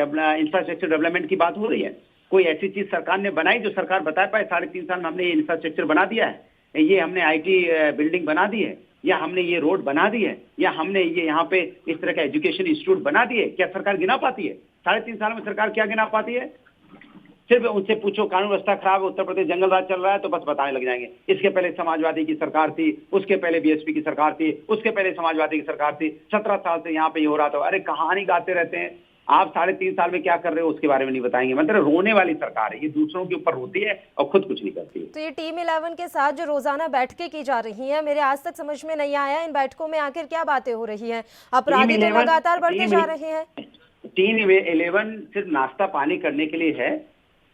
इंफ्रास्ट्रक्चर डेवलपमेंट की बात हो रही है? कोई ऐसी चीज सरकार ने बनाई जो सरकार बता पाए 3.5 साल में हमने ये इंफ्रास्ट्रक्चर बना दिया है, ये हमने आईटी बिल्डिंग बना दी है, या हमने ये रोड बना दी है, या हमने ये यहाँ पे इस तरह का एजुकेशन इंस्टीट्यूट बना दिए? क्या सरकार गिना पाती है? 3.5 साल में सरकार क्या गिना पाती है? सिर्फ उनसे पूछो कानून व्यवस्था खराब है, उत्तर प्रदेश जंगल राज चल रहा है, तो बस बताने लग जाएंगे। इसके पहले समाजवादी की सरकार थी, उसके पहले बीएसपी की सरकार थी, उसके पहले समाजवादी की सरकार थी, 17 साल से यहाँ पे ये हो रहा था। अरे कहानी गाते रहते हैं आप। 3.5 साल में क्या कर रहे हो उसके बारे में नहीं बताएंगे। मतलब रोने वाली सरकार है ये, दूसरों के ऊपर रोती है और खुद कुछ नहीं करती है। तो ये टीम 11 के साथ जो रोजाना बैठकें की जा रही हैं, मेरे आज तक समझ में नहीं आया इन बैठकों में आखिर क्या बातें हो रही हैं। अपराधी तो लगातार बढ़ते जा रहे हैं। टीम 11 सिर्फ नाश्ता पानी करने के लिए है।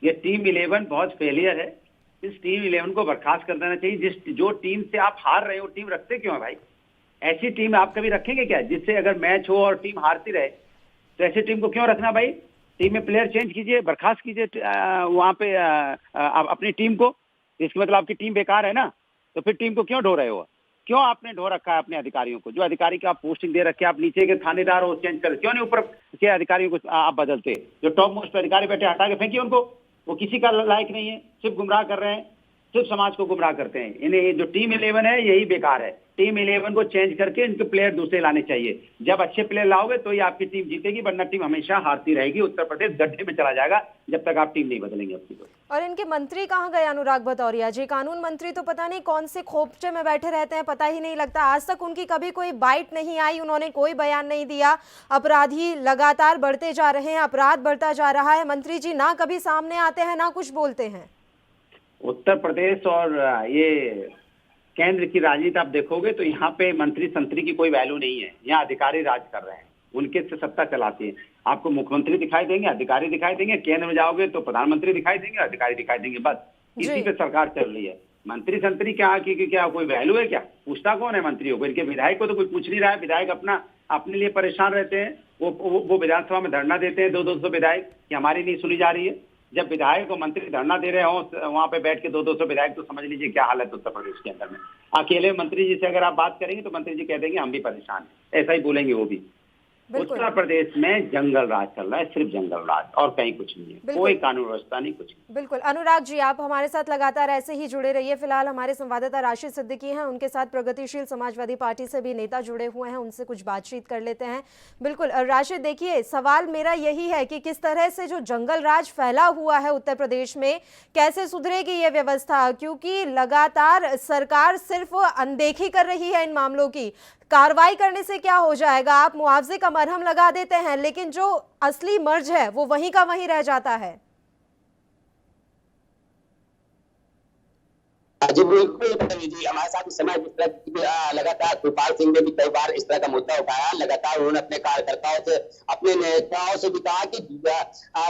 ये टीम 11 बहुत फेलियर है। इस टीम 11 को बर्खास्त कर देना चाहिए। जो टीम से आप हार रहे हो, टीम रखते क्यों है भाई? ऐसी टीम आप कभी रखेंगे क्या जिससे अगर मैच हो और टीम हारती रहे? तो ऐसी टीम को क्यों रखना भाई? टीम में प्लेयर चेंज कीजिए, बर्खास्त कीजिए वहां पे अपनी टीम को। इसका मतलब आपकी टीम बेकार है ना, तो फिर टीम को क्यों ढो रहे हो? क्यों आपने ढो रखा है अपने अधिकारियों को? जो अधिकारी का आप पोस्टिंग दे रखे, आप नीचे के थानेदार हो चेंज कर, क्यों नहीं ऊपर के अधिकारियों को आप बदलते? जो टॉप मोस्ट अधिकारी बैठे हटा के फेंकिए उनको, वो किसी का लायक नहीं है, सिर्फ गुमराह कर रहे हैं, सिर्फ समाज को गुमराह करते हैं। इन्हें जो टीम 11 है यही बेकार है। टीम 11 को चेंज करके इनके प्लेयर दूसरे लाने चाहिए। जब अच्छे प्लेयर लाओगे तो ये आपकी टीम जीतेगी, वरना टीम हमेशा हारती रहेगी। उत्तर प्रदेश गड्ढे में चला जाएगा जब तक आप टीम नहीं बदलेंगे अपनी को। और इनके मंत्री कहाँ गए अनुराग भदौरिया जी? कानून मंत्री तो पता नहीं कौन से खोपचे में बैठे रहते हैं, पता ही नहीं लगता। आज तक उनकी कभी कोई बाइट नहीं आई, उन्होंने कोई बयान नहीं दिया। अपराधी लगातार बढ़ते जा रहे हैं, अपराध बढ़ता जा रहा है, मंत्री जी ना कभी सामने आते हैं ना कुछ बोलते हैं। उत्तर प्रदेश और ये केंद्र की राजनीति आप देखोगे तो यहाँ पे मंत्री संतरी की कोई वैल्यू नहीं है। यहाँ अधिकारी राज कर रहे हैं, उनके से सत्ता चलाती है। आपको मुख्यमंत्री दिखाई देंगे, अधिकारी दिखाई देंगे, केंद्र में जाओगे तो प्रधानमंत्री दिखाई देंगे, अधिकारी दिखाई देंगे, बस इसी पे सरकार चल रही है। मंत्री संतरी क्या की क्या कोई वैल्यू है क्या? पूछता कौन है मंत्रियों को? इनके विधायक को तो कोई पूछ नहीं रहा है। विधायक अपने लिए परेशान रहते हैं। वो विधानसभा में धरना देते हैं 200 विधायक कि हमारी नहीं सुनी जा रही है। जब विधायक और मंत्री धरना दे रहे हो वहां पे बैठ के 200 विधायक, तो समझ लीजिए क्या हालत उत्तर प्रदेश के अंदर में। अकेले मंत्री जी से अगर आप बात करेंगे तो मंत्री जी कह देंगे हम भी परेशान हैं, ऐसा ही बोलेंगे वो भी। उत्तर प्रदेश में जंगल राज चल रहा है, सिर्फ जंगल राज, और कहीं कुछ नहीं है, कोई कानून व्यवस्था नहीं, कुछ नहीं। बिल्कुल अनुराग जी, आप हमारे साथ लगातार ऐसे ही जुड़े रहिए। फिलहाल हमारे संवाददाता राशिद सिद्दीकी हैं, उनके साथ प्रगतिशील समाजवादी पार्टी से भी नेता जुड़े हुए हैं, उनसे कुछ बातचीत कर लेते हैं। बिल्कुल राशिद, देखिए सवाल मेरा यही है कि किस तरह से जो जंगल राज फैला हुआ है उत्तर प्रदेश में, कैसे सुधरेगी ये व्यवस्था? क्योंकि लगातार सरकार सिर्फ अनदेखी कर रही है इन मामलों की। कार्रवाई करने से क्या हो जाएगा? आप मुआवजे का मरहम लगा देते हैं, लेकिन जो असली मर्ज है वो वहीं का वहीं रह जाता है। जी बिल्कुल जी, हमारे साथ इस समय जिस तरह की लगातार कृपाल सिंह ने भी कई बार इस तरह का मुद्दा उठाया। लगातार उन्होंने अपने कार्यकर्ताओं से, अपने नेताओं से भी कहा कि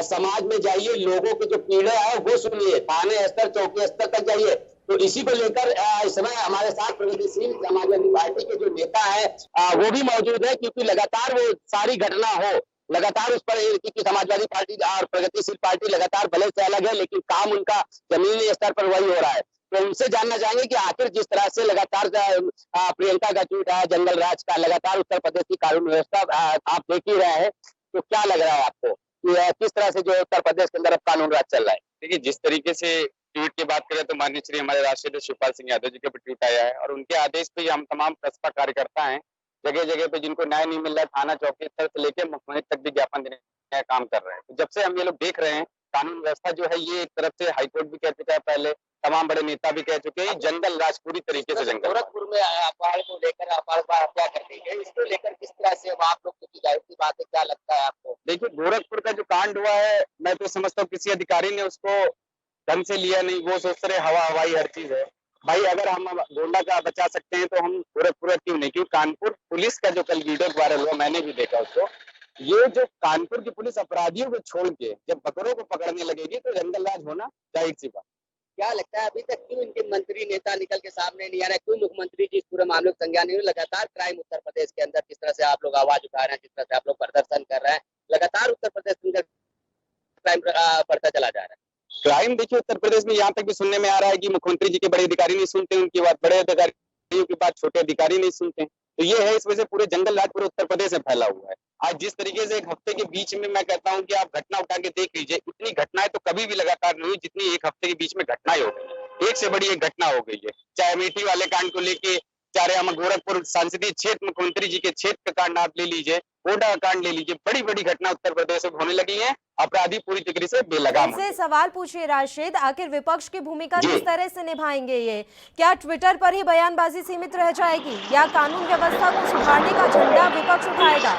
समाज में जाइए, लोगों की जो पीड़ा है वो सुनिए, थाने स्तर, चौकी स्तर तक जाइए। तो इसी को लेकर इस समय हमारे साथ प्रगतिशील समाजवादी पार्टी के जो नेता है वो भी मौजूद है, क्योंकि लगातार वो सारी घटना हो, लगातार उस पर, क्योंकि समाजवादी पार्टी और प्रगतिशील पार्टी लगातार भले से अलग है, लेकिन काम उनका जमीनी स्तर पर वही हो रहा है। तो उनसे जानना चाहेंगे कि आखिर जिस तरह से लगातार प्रियंका का ट्वीट है, जंगल राज का, लगातार उत्तर प्रदेश की कानून व्यवस्था आप देख ही रहे हैं, तो क्या लग रहा है आपको कि किस तरह से जो उत्तर प्रदेश के अंदर अब कानून राज चल रहा है? देखिए, जिस तरीके से ट्वीट की बात करें तो माननीय श्री हमारे राष्ट्रीय अध्यक्ष शिवपाल सिंह यादव जी के ऊपर ट्वीट आया है, और उनके आदेश पे हम तमाम बसपा कार्यकर्ता हैं, जगह जगह पे जिनको न्याय नहीं मिल रहा है, थाना चौकी स्तर से लेकर मुख्यमंत्री तक भी ज्ञापन देने का काम कर रहे हैं। तो जब से हम ये लोग देख रहे हैं, कानून व्यवस्था जो है, ये एक तरफ से हाईकोर्ट भी कह चुका है, पहले तमाम बड़े नेता भी कह चुके हैं, जंगल राज पूरी तरीके से जंगल। गोरखपुर में अपहरण को लेकर हत्या कर दी गई, इसको लेकर किस तरह से आप लोग की जाहिर सी बात है, क्या लगता है आपको? देखिए, गोरखपुर का जो कांड हुआ है, मैं तो समझता हूँ किसी अधिकारी ने उसको ढंग से लिया नहीं। वो सोच रहे हवा हवाई हर चीज है। भाई, अगर हम गोंडा का बचा सकते हैं तो हम गोरखपुर क्यों नहीं? क्योंकि कानपुर पुलिस का जो कल वीडियो वायरल हुआ, मैंने भी देखा उसको, ये जो कानपुर की पुलिस अपराधियों को छोड़ के जब बकरों को पकड़ने लगेगी तो जंगल राज होना जाहिर सी बात। क्या लगता है अभी तक क्यों इनके मंत्री नेता निकल के सामने नहीं आ रहे? क्यों मुख्यमंत्री जी इस पूरे मामले को संज्ञान नहीं? लगातार क्राइम उत्तर प्रदेश के अंदर जिस तरह से आप लोग आवाज उठा रहे हैं, जिस तरह से आप लोग प्रदर्शन कर रहे हैं, लगातार उत्तर प्रदेश के अंदर क्राइम बढ़ता चला जा रहा है। क्राइम देखिए, उत्तर प्रदेश में यहाँ तक भी सुनने में आ रहा है कि मुख्यमंत्री जी के बड़े अधिकारी नहीं सुनते उनकी बात, बड़े अधिकारियों की बात छोटे अधिकारी नहीं सुनते। तो ये है, इस वजह से पूरे जंगल राज पूरे उत्तर प्रदेश में फैला हुआ है। आज जिस तरीके से एक हफ्ते के बीच में, मैं कहता हूँ कि आप घटना उठा के देख लीजिए, इतनी घटनाएं तो कभी भी लगातार नहीं हुई जितनी एक हफ्ते के बीच में घटनाएं हो गई। एक से बड़ी एक घटना हो गई है, चाहे अमेठी वाले कांड को लेके, चाहे हम गोरखपुर संसदीय क्षेत्र मुख्यमंत्री जी के क्षेत्र का कांड आप ले लीजिए, गोंडा का कांड ले लीजिए, बड़ी बड़ी घटना उत्तर प्रदेश में होने लगी है। अपराधी पूरी तरीके से बेलगाम से सवाल पूछिए राशिद, आखिर विपक्ष की भूमिका किस तरह से निभाएंगे? ये क्या ट्विटर पर ही बयानबाजी सीमित रह जाएगी या कानून व्यवस्था को सुधारने का झंडा विपक्ष उठाएगा?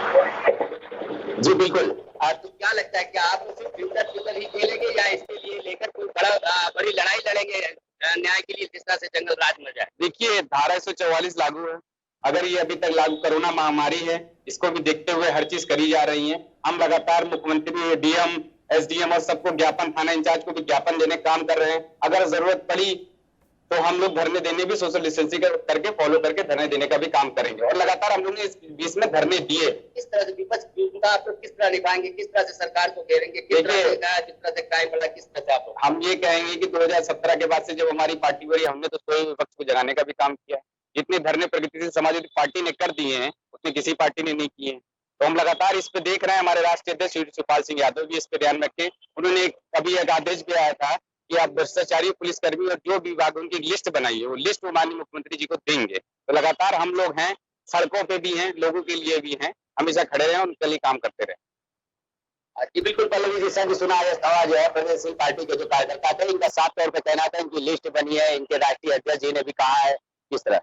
जी बिल्कुल। तो क्या लगता है कि आप सिर्फ ट्विटर ही खेलेंगे या इसके लिए लेकर कोई बड़ी लड़ाई लड़ेंगे न्याय के लिए, जिस तरह से जंगल राज मिल जाए? देखिए, धारा 144 लागू है। अगर ये अभी तक लागू, कोरोना महामारी है, इसको भी देखते हुए हर चीज करी जा रही है। हम लगातार मुख्यमंत्री, डीएम, एसडीएम और सबको ज्ञापन, थाना इंचार्ज को भी ज्ञापन देने का काम कर रहे हैं। अगर जरूरत पड़ी तो हम लोग धरने देने भी सोशल डिस्टेंसिंग करके, फॉलो करके धरने देने का भी काम करेंगे। और लगातार हम लोग ने इस बीच में धरने दिए। किस तरह से विपक्ष की भूमिका आप लोग किस तरह निभाएंगे? किस तरह से सरकार को घेरेंगे? किस तरह से क्राइम बढ़ा, किस तरह से आप लोग? हम ये कहेंगे कि 2017 के बाद से जब हमारी पार्टी बनी, हमने तो स्वयं विपक्ष को जगाने का भी काम किया है। जितने धरने प्रगतिशील समाजवादी पार्टी ने कर दिए हैं, उतने किसी पार्टी ने नहीं किए हैं। तो हम लगातार इस पे देख रहे हैं। हमारे राष्ट्रीय अध्यक्ष शिवपाल सिंह यादव भी इस पे ध्यान रखें। उन्होंने कभी एक आदेश भी आया था कि आप भ्रष्टाचारी पुलिसकर्मी और जो विभाग उनकी लिस्ट बनाई है, वो लिस्ट माननीय मुख्यमंत्री जी को देंगे। तो लगातार हम लोग हैं, सड़कों पे भी हैं, लोगों के लिए भी हैं, हमेशा खड़े रहे, उनके लिए काम करते रहे। जी बिल्कुल। पल्लवी जी, सभी सुना आवाज है प्रदेश पार्टी के जो कार्यकर्ता थे, इनका साफ तौर पर कहना था, इनकी लिस्ट बनी है, इनके राष्ट्रीय अध्यक्ष जी ने भी कहा है। किस तरह?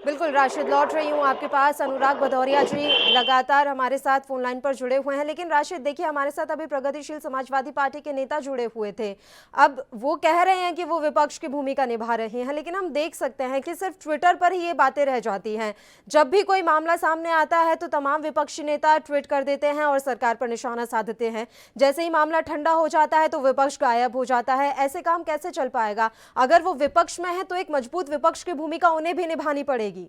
बिल्कुल राशिद, लौट रही हूँ आपके पास। अनुराग भदौरिया जी लगातार हमारे साथ फोन लाइन पर जुड़े हुए हैं, लेकिन राशिद देखिए, हमारे साथ अभी प्रगतिशील समाजवादी पार्टी के नेता जुड़े हुए थे। अब वो कह रहे हैं कि वो विपक्ष की भूमिका निभा रहे हैं, लेकिन हम देख सकते हैं कि सिर्फ ट्विटर पर ही ये बातें रह जाती हैं। जब भी कोई मामला सामने आता है तो तमाम विपक्षी नेता ट्वीट कर देते हैं और सरकार पर निशाना साधते हैं। जैसे ही मामला ठंडा हो जाता है तो विपक्ष गायब हो जाता है। ऐसे काम कैसे चल पाएगा? अगर वो विपक्ष में है तो एक मजबूत विपक्ष की भूमिका उन्हें भी निभानी पड़ेगी। जी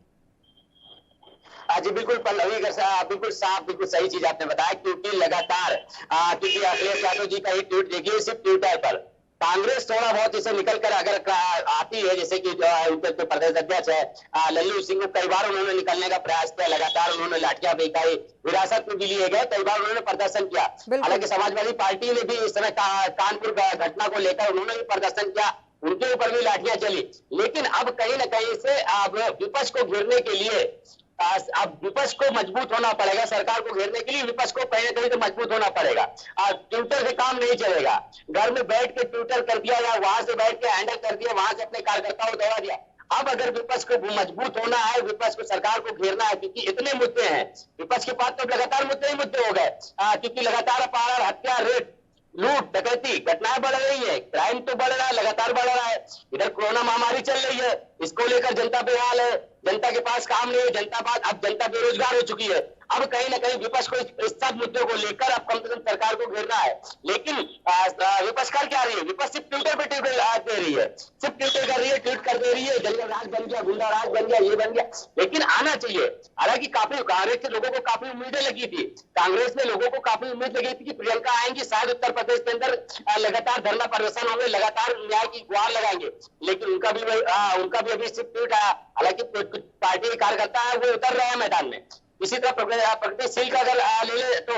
बिल्कुल पल्लवी, बिल्कुल साफ, बिल्कुल सही चीज आपने बताया, क्योंकि लगातार क्योंकि अखिलेश यादव जी का ही ट्वीट देखिए, सिर्फ ट्विटर पर कांग्रेस थोड़ा बहुत इसे निकल कर अगर आती है, जैसे कि उनके जो प्रदेश अध्यक्ष है लल्लू सिंह, कई बार उन्होंने निकलने का प्रयास किया, लगातार उन्होंने लाठियां फेंकाई, हिरासत में भी लिए गए, कई बार उन्होंने प्रदर्शन किया। हालांकि समाजवादी पार्टी ने भी इस समय कानपुर घटना को लेकर उन्होंने भी प्रदर्शन किया, उनके ऊपर भी लाठियां चली। लेकिन अब कहीं ना कहीं से अब विपक्ष को घेरने के लिए अब विपक्ष को मजबूत होना पड़ेगा। सरकार को घेरने के लिए विपक्ष को कहीं ना कहीं तो मजबूत होना पड़ेगा। ट्विटर से काम नहीं चलेगा। घर में बैठ के ट्विटर कर दिया या वहां से बैठ के हैंडल कर दिया, वहां से अपने कार्यकर्ताओं को दौड़ा दिया। अब अगर विपक्ष को मजबूत होना है, विपक्ष को, सरकार को घेरना है, क्योंकि इतने मुद्दे हैं विपक्ष के पास, तो लगातार मुद्दे ही मुद्दे हो गए, क्योंकि लगातार अपहरण, हत्या, रेप, लूट डकैती घटनाएं बढ़ रही है, क्राइम तो बढ़ रहा है, लगातार बढ़ रहा है। इधर कोरोना महामारी चल रही है, इसको लेकर जनता बेहाल है, जनता के पास काम नहीं है, अब जनता बेरोजगार हो चुकी है। अब कहीं ना कहीं विपक्ष को इस सब मुद्दों को लेकर अब कम से कम सरकार को घेरना है। लेकिन विपक्ष कर क्या रही है? विपक्ष सिर्फ ट्विटर पे ट्वीट दे रही है, सिर्फ ट्विटर कर रही है, ट्वीट कर दे रही है, जंगल राज बन गया, गुंडा राज बन गया, ये बन गया। लेकिन आना चाहिए। हालांकि काफी कांग्रेस के लोगों को काफी उम्मीदें लगी थी, कांग्रेस में लोगों को काफी उम्मीद लगी थी कि प्रियंका आएंगी, शायद उत्तर प्रदेश के अंदर लगातार धरना प्रदर्शन होंगे, लगातार न्याय की गुहार लगाएंगे। लेकिन उनका भी अभी सिर्फ ट्वीट आया। हालांकि पार्टी के कार्यकर्ता है वो उतर रहे हैं मैदान में। इसी तरह प्रगतिशील का अगर ले ले तो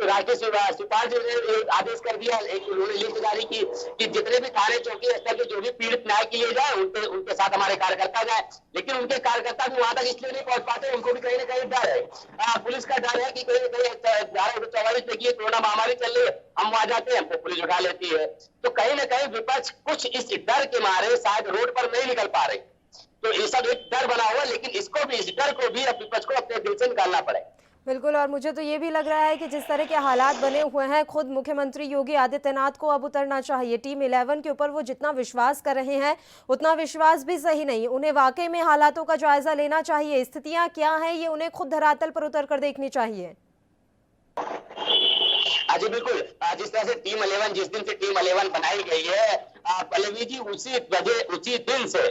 राष्ट्रीय सुपाल जी ने आदेश कर दिया, एक उन्होंने लिस्ट जारी की कि जितने भी थाने चौकी स्तर के जो भी पीड़ित न्याय के लिए जाए उनके साथ हमारे कार्यकर्ता जाए। लेकिन उनके कार्यकर्ता भी वहां तक इसलिए नहीं पहुंच पाते, उनको भी कहीं ना कहीं डर है, पुलिस का डर है कि कहीं ना कहीं 12/44 देखिए कोरोना महामारी चल रही है, हम वहां जाते हैं हमको पुलिस उठा लेती है। तो कहीं ना कहीं विपक्ष कुछ इस डर के मारे शायद रोड पर नहीं निकल पा रही। तो ये सब एक डर बना हुआ, लेकिन इस डर को भी अब विपक्ष को अपने दिल से निकालना पड़ेगा। बिल्कुल, और मुझे तो ये भी लग रहा है कि जिस तरह के हालात बने हुए हैं, खुद मुख्यमंत्री योगी आदित्यनाथ को अब उतरना चाहिए। टीम 11 के ऊपर वो जितना विश्वास कर रहे हैं उतना विश्वास भी सही नहीं, उन्हें वाकई में हालातों का जायजा लेना चाहिए, स्थितियां क्या हैं ये उन्हें खुद धरातल पर उतर कर देखनी चाहिए। जी बिल्कुल, जिस तरह से टीम 11 जिस दिन से टीम 11 बनाई गई है पल्लवी जी, उसी दिन से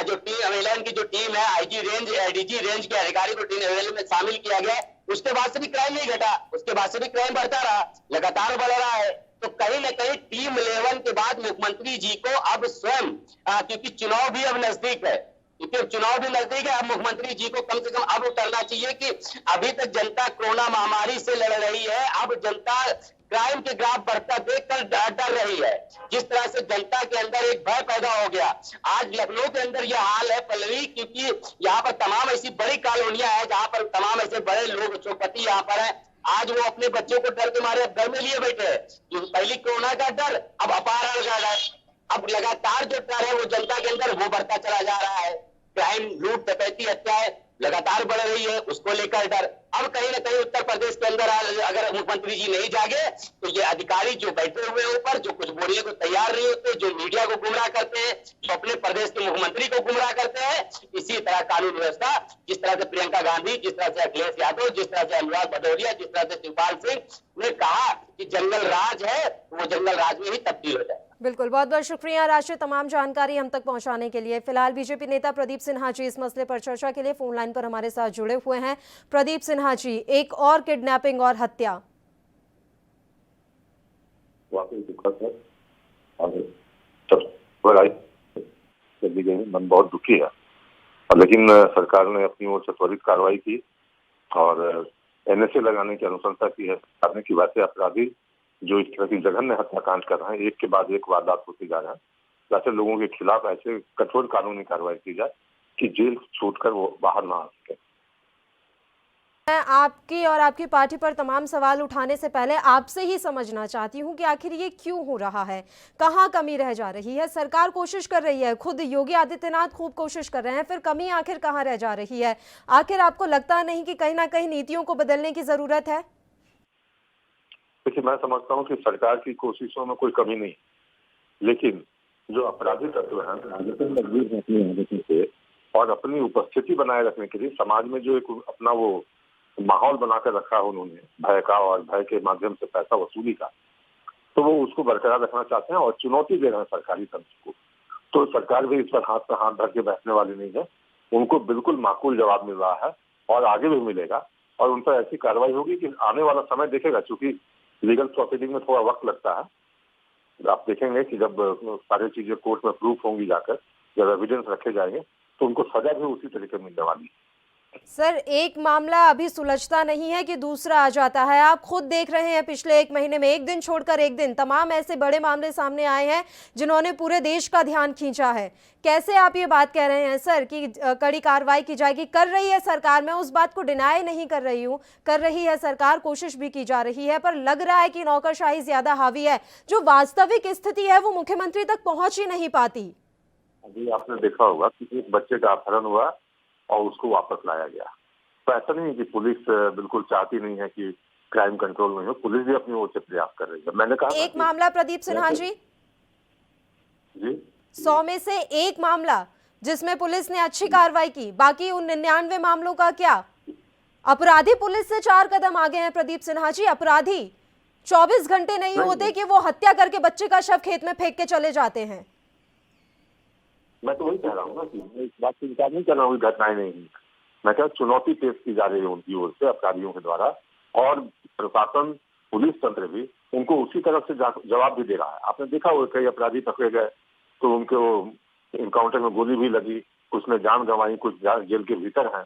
जो टीम 11 की जो टीम है आईजी रेंज के अधिकारी को टीम 11 में शामिल किया गया, उसके बाद से भी क्राइम नहीं घटा, उसके बाद से भी क्राइम बढ़ता रहा, लगातार बढ़ रहा है। तो कहीं ना कहीं टीम 11 के बाद मुख्यमंत्री जी को अब स्वयं क्योंकि चुनाव भी अब नजदीक है, अब मुख्यमंत्री जी को कम से कम अब उतरना चाहिए कि अभी तक जनता कोरोना महामारी से लड़ रही है, अब जनता क्राइम के ग्राफ बढ़ता देखकर डर रही है। जिस तरह से जनता के अंदर एक भय पैदा हो गया, आज लखनऊ के अंदर यह हाल है पल्लवी, क्योंकि यहाँ पर तमाम ऐसी बड़ी कॉलोनियां हैं जहाँ पर तमाम ऐसे बड़े लोग उद्योगपति यहाँ पर हैं। आज वो अपने बच्चों को डर के मारे अब घर में लिए बैठे हैं। पहली कोरोना का डर, अब अपहरण का डर, अब लगातार जो डर है वो जनता के अंदर वो बढ़ता चला जा रहा है। क्राइम, लूट, डकैती, हत्याएं लगातार बढ़ रही है, उसको लेकर डर। अब कहीं ना कहीं उत्तर प्रदेश के अंदर अगर मुख्यमंत्री जी नहीं जागे तो ये अधिकारी जो बैठे हुए हैं ऊपर, जो कुछ बोलने को तैयार नहीं होते, जो मीडिया को गुमराह करते हैं, जो अपने प्रदेश के मुख्यमंत्री को गुमराह करते हैं, इसी तरह कानून व्यवस्था, जिस तरह से प्रियंका गांधी, जिस तरह से अखिलेश यादव, जिस तरह से अनुराग भदौरिया, जिस तरह से शिवपाल सिंह ने कहा कि जंगल राज है, वो जंगल राज में ही तब्दील हो जाए। बिल्कुल, बहुत बहुत शुक्रिया राष्ट्रीय तमाम जानकारी हम तक पहुंचाने के लिए। फिलहाल बीजेपी नेता प्रदीप सिन्हा जी इस मसले पर चर्चा के लिए फोन लाइन पर हमारे साथ जुड़े हुए हैं। प्रदीप सिन्हा जी, एक और किडनैपिंग और हत्या, वाकई दुखद है और मन बहुत दुखी है, लेकिन सरकार ने अपनी ओर से त्वरित कार्रवाई की और एनएसए लगाने की अनुशंसा की है करने की बात है। अपराधी जो इस तरह की जघन्य हत्याकांड कर रहे हैं, एक के बाद एक वारदात होती जा रहा है, ऐसे लोगों के खिलाफ ऐसे कठोर कानूनी कार्रवाई की जाए कि जेल छूटकर वो बाहर ना आ सके। मैं आपकी और आपकी पार्टी पर तमाम सवाल उठाने से पहले आपसे ही समझना चाहती हूं कि आखिर ये क्यों हो रहा है, कहां कमी रह जा रही है। सरकार कोशिश कर रही है, खुद योगी आदित्यनाथ खूब कोशिश कर रहे हैं, फिर कमी आखिर कहां रह जा रही है? आखिर आपको लगता नहीं कि कहीं ना कहीं नीतियों को बदलने की जरूरत है? देखिए, मैं समझता हूँ कि सरकार की कोशिशों में कोई कमी नहीं, लेकिन जो अपराधी तत्व हैं आदतन मजबूर हैं अपनी आदतों से और अपनी उपस्थिति बनाए रखने के लिए समाज में जो एक अपना वो माहौल बनाकर रखा है उन्होंने भय का और भय के माध्यम से पैसा वसूली का, तो वो उसको बरकरार रखना चाहते हैं और चुनौती दे रहे हैं सरकारी तंत्र को। तो सरकार भी इस पर हाथ पर हाथ धर के बैठने वाली नहीं है, उनको बिल्कुल माकूल जवाब मिल रहा है और आगे भी मिलेगा और उन पर ऐसी कार्रवाई होगी कि आने वाला समय देखेगा। चूंकि लीगल प्रोसीडिंग में थोड़ा वक्त लगता है, आप देखेंगे कि जब सारी चीजें कोर्ट में प्रूफ होंगी जाकर, जब एविडेंस रखे जाएंगे तो उनको सजा भी उसी तरीके मिलने वाली है। सर, एक मामला अभी सुलझता नहीं है कि दूसरा आ जाता है। आप खुद देख रहे हैं पिछले एक महीने में एक दिन छोड़कर एक दिन तमाम ऐसे बड़े मामले सामने आए हैं जिन्होंने पूरे देश का ध्यान खींचा है। कैसे आप ये बात कह रहे हैं सर कि कड़ी कार्रवाई की जाएगी? कर रही है सरकार, मैं उस बात को डिनाई नहीं कर रही हूँ, कर रही है सरकार, कोशिश भी की जा रही है, पर लग रहा है कि नौकरशाही ज्यादा हावी है, जो वास्तविक स्थिति है वो मुख्यमंत्री तक पहुंच ही नहीं पाती। अभी आपने देखा होगा कि एक बच्चे का अपहरण हुआ और उसको वापस लाया गया। तो ऐसा नहीं है कि पुलिस बिल्कुल चाहती नहीं है कि क्राइम कंट्रोल में हो, पुलिस भी अपनी ओर से प्रयास कर रही है। मैंने कहा एक मामला प्रदीप सिन्हा जी, जी 100 में से एक मामला जिसमें पुलिस ने अच्छी कार्रवाई की, बाकी उन 99 मामलों का क्या? अपराधी पुलिस से 4 कदम आगे हैं प्रदीप सिन्हा जी। अपराधी 24 घंटे नहीं होते कि वो हत्या करके बच्चे का शव खेत में फेंक के चले जाते हैं। मैं तो वही कह रहा हूँ ना कि मैं इस बात से इनकार नहीं कर रहा हूँ कि घटनाएं नहीं हुई। मैं क्या चुनौती पेश की जा रही है उनकी ओर से, अपराधियों के द्वारा, और प्रशासन, पुलिस तंत्र भी उनको उसी तरफ से जवाब भी दे रहा है। आपने देखा हो कई अपराधी पकड़े गए तो उनको इनकाउंटर में गोली भी लगी, कुछ ने जान गंवाई, कुछ जेल के भीतर हैं।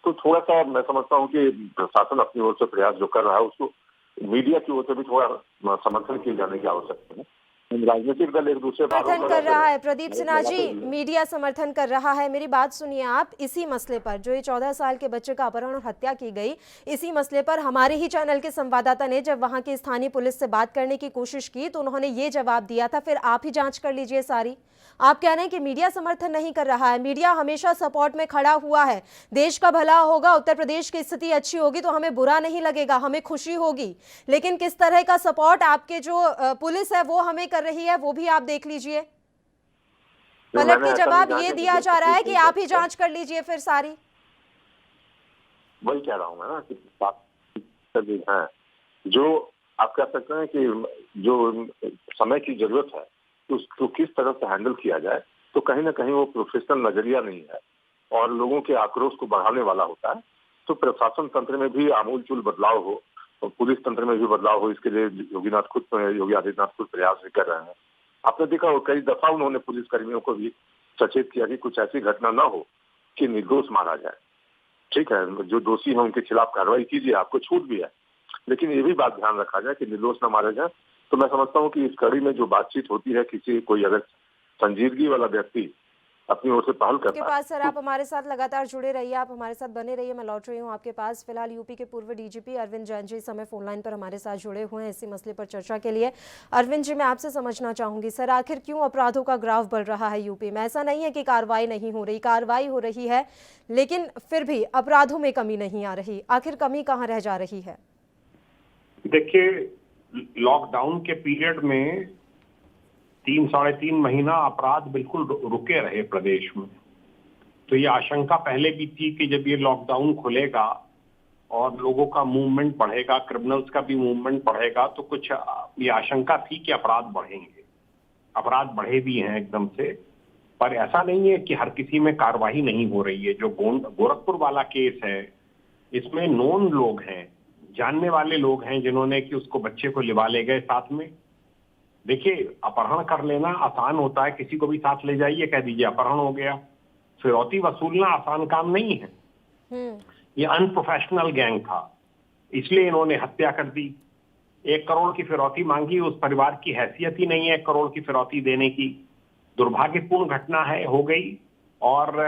तो थोड़ा सा मैं समझता हूँ कि प्रशासन अपनी ओर से प्रयास जो कर रहा है उसको मीडिया की ओर से भी थोड़ा समर्थन किए जाने की आवश्यकता है। राजनीतिक दल एक दूसरे पर समर्थन कर रहा है प्रदीप सिन्हा जी, मीडिया समर्थन कर रहा है। मेरी बात सुनिए आप, इसी मसले पर, जो ये 14 साल के बच्चे का अपहरण और हत्या की गई, इसी मसले पर हमारे ही चैनल के संवाददाता ने जब वहां की स्थानीय पुलिस से बात करने की कोशिश की तो उन्होंने ये जवाब दिया था। फिर आप ही जांच कर लीजिए सारी। आप कह रहे हैं कि मीडिया समर्थन नहीं कर रहा है। मीडिया हमेशा सपोर्ट में खड़ा हुआ है। देश का भला होगा, उत्तर प्रदेश की स्थिति अच्छी होगी तो हमें बुरा नहीं लगेगा, हमें खुशी होगी। लेकिन किस तरह का सपोर्ट आपके जो पुलिस है वो हमें कर रही है, वो भी आप देख लीजिए। पलट के जवाब ये दिया जा रहा है कि आप ही जांच कर लीजिए फिर सारी। वही कह रहा हूँ मैं ना कि है जो आप कह सकते हैं कि जो समय की जरूरत है उसको किस तरह से हैंडल किया जाए, तो कहीं ना कहीं वो प्रोफेशनल नजरिया नहीं है और लोगों के आक्रोश को बढ़ाने वाला होता है। तो प्रशासन तंत्र में भी आमूलचूल बदलाव हो और पुलिस तंत्र में भी बदलाव हो, इसके लिए योगी आदित्यनाथ खुद प्रयास भी कर रहे हैं। आपने देखा हो कई दफा उन्होंने पुलिस कर्मियों को भी सचेत किया कि कुछ ऐसी घटना न हो कि निर्दोष मारा जाए। ठीक है, जो दोषी है उनके खिलाफ कार्रवाई कीजिए, आपको छूट भी है, लेकिन ये भी बात ध्यान रखा जाए कि निर्दोष न मारे जाए। तो मैं समझता हूँ कि इस कड़ी में जो बातचीत होती है, कोई अगर संजीदगी वाला व्यक्ति अपनी ओर से पहल करता है। आपके पास सर, आप हमारे साथ लगातार जुड़े रहिए, आप हमारे साथ बने रहिए। मैं लौट रही हूँ आपके पास। फिलहाल यूपी के पूर्व डीजीपी अरविंद जैन जी इस समय फोन लाइन पर हमारे साथ जुड़े हुए हैं इसी मसले पर चर्चा के लिए। अरविंद जी, मैं आपसे समझना चाहूंगी सर, आखिर क्यों अपराधों का ग्राफ बढ़ रहा है यूपी में? ऐसा नहीं है कि कार्रवाई नहीं हो रही, कार्रवाई हो रही है, लेकिन फिर भी अपराधों में कमी नहीं आ रही। आखिर कमी कहाँ रह जा रही है? देखिए, लॉकडाउन के पीरियड में 3-3.5 महीना अपराध बिल्कुल रुके रहे प्रदेश में। तो ये आशंका पहले भी थी कि जब ये लॉकडाउन खुलेगा और लोगों का मूवमेंट बढ़ेगा, क्रिमिनल्स का भी मूवमेंट बढ़ेगा, तो कुछ ये आशंका थी कि अपराध बढ़ेंगे। अपराध बढ़े भी हैं एकदम से, पर ऐसा नहीं है कि हर किसी में कार्रवाई नहीं हो रही है। जो गोरखपुर वाला केस है, इसमें नोन लोग हैं, जानने वाले लोग हैं जिन्होंने कि उसको बच्चे को लिवा ले गए साथ में। देखिए, अपहरण कर लेना आसान होता है, किसी को भी साथ ले जाइए, कह दीजिए अपहरण हो गया। फिरौती वसूलना आसान काम नहीं है। ये अनप्रोफेशनल गैंग था, इसलिए इन्होंने हत्या कर दी। 1 करोड़ की फिरौती मांगी, उस परिवार की हैसियत ही नहीं है 1 करोड़ की फिरौती देने की। दुर्भाग्यपूर्ण घटना है, हो गई, और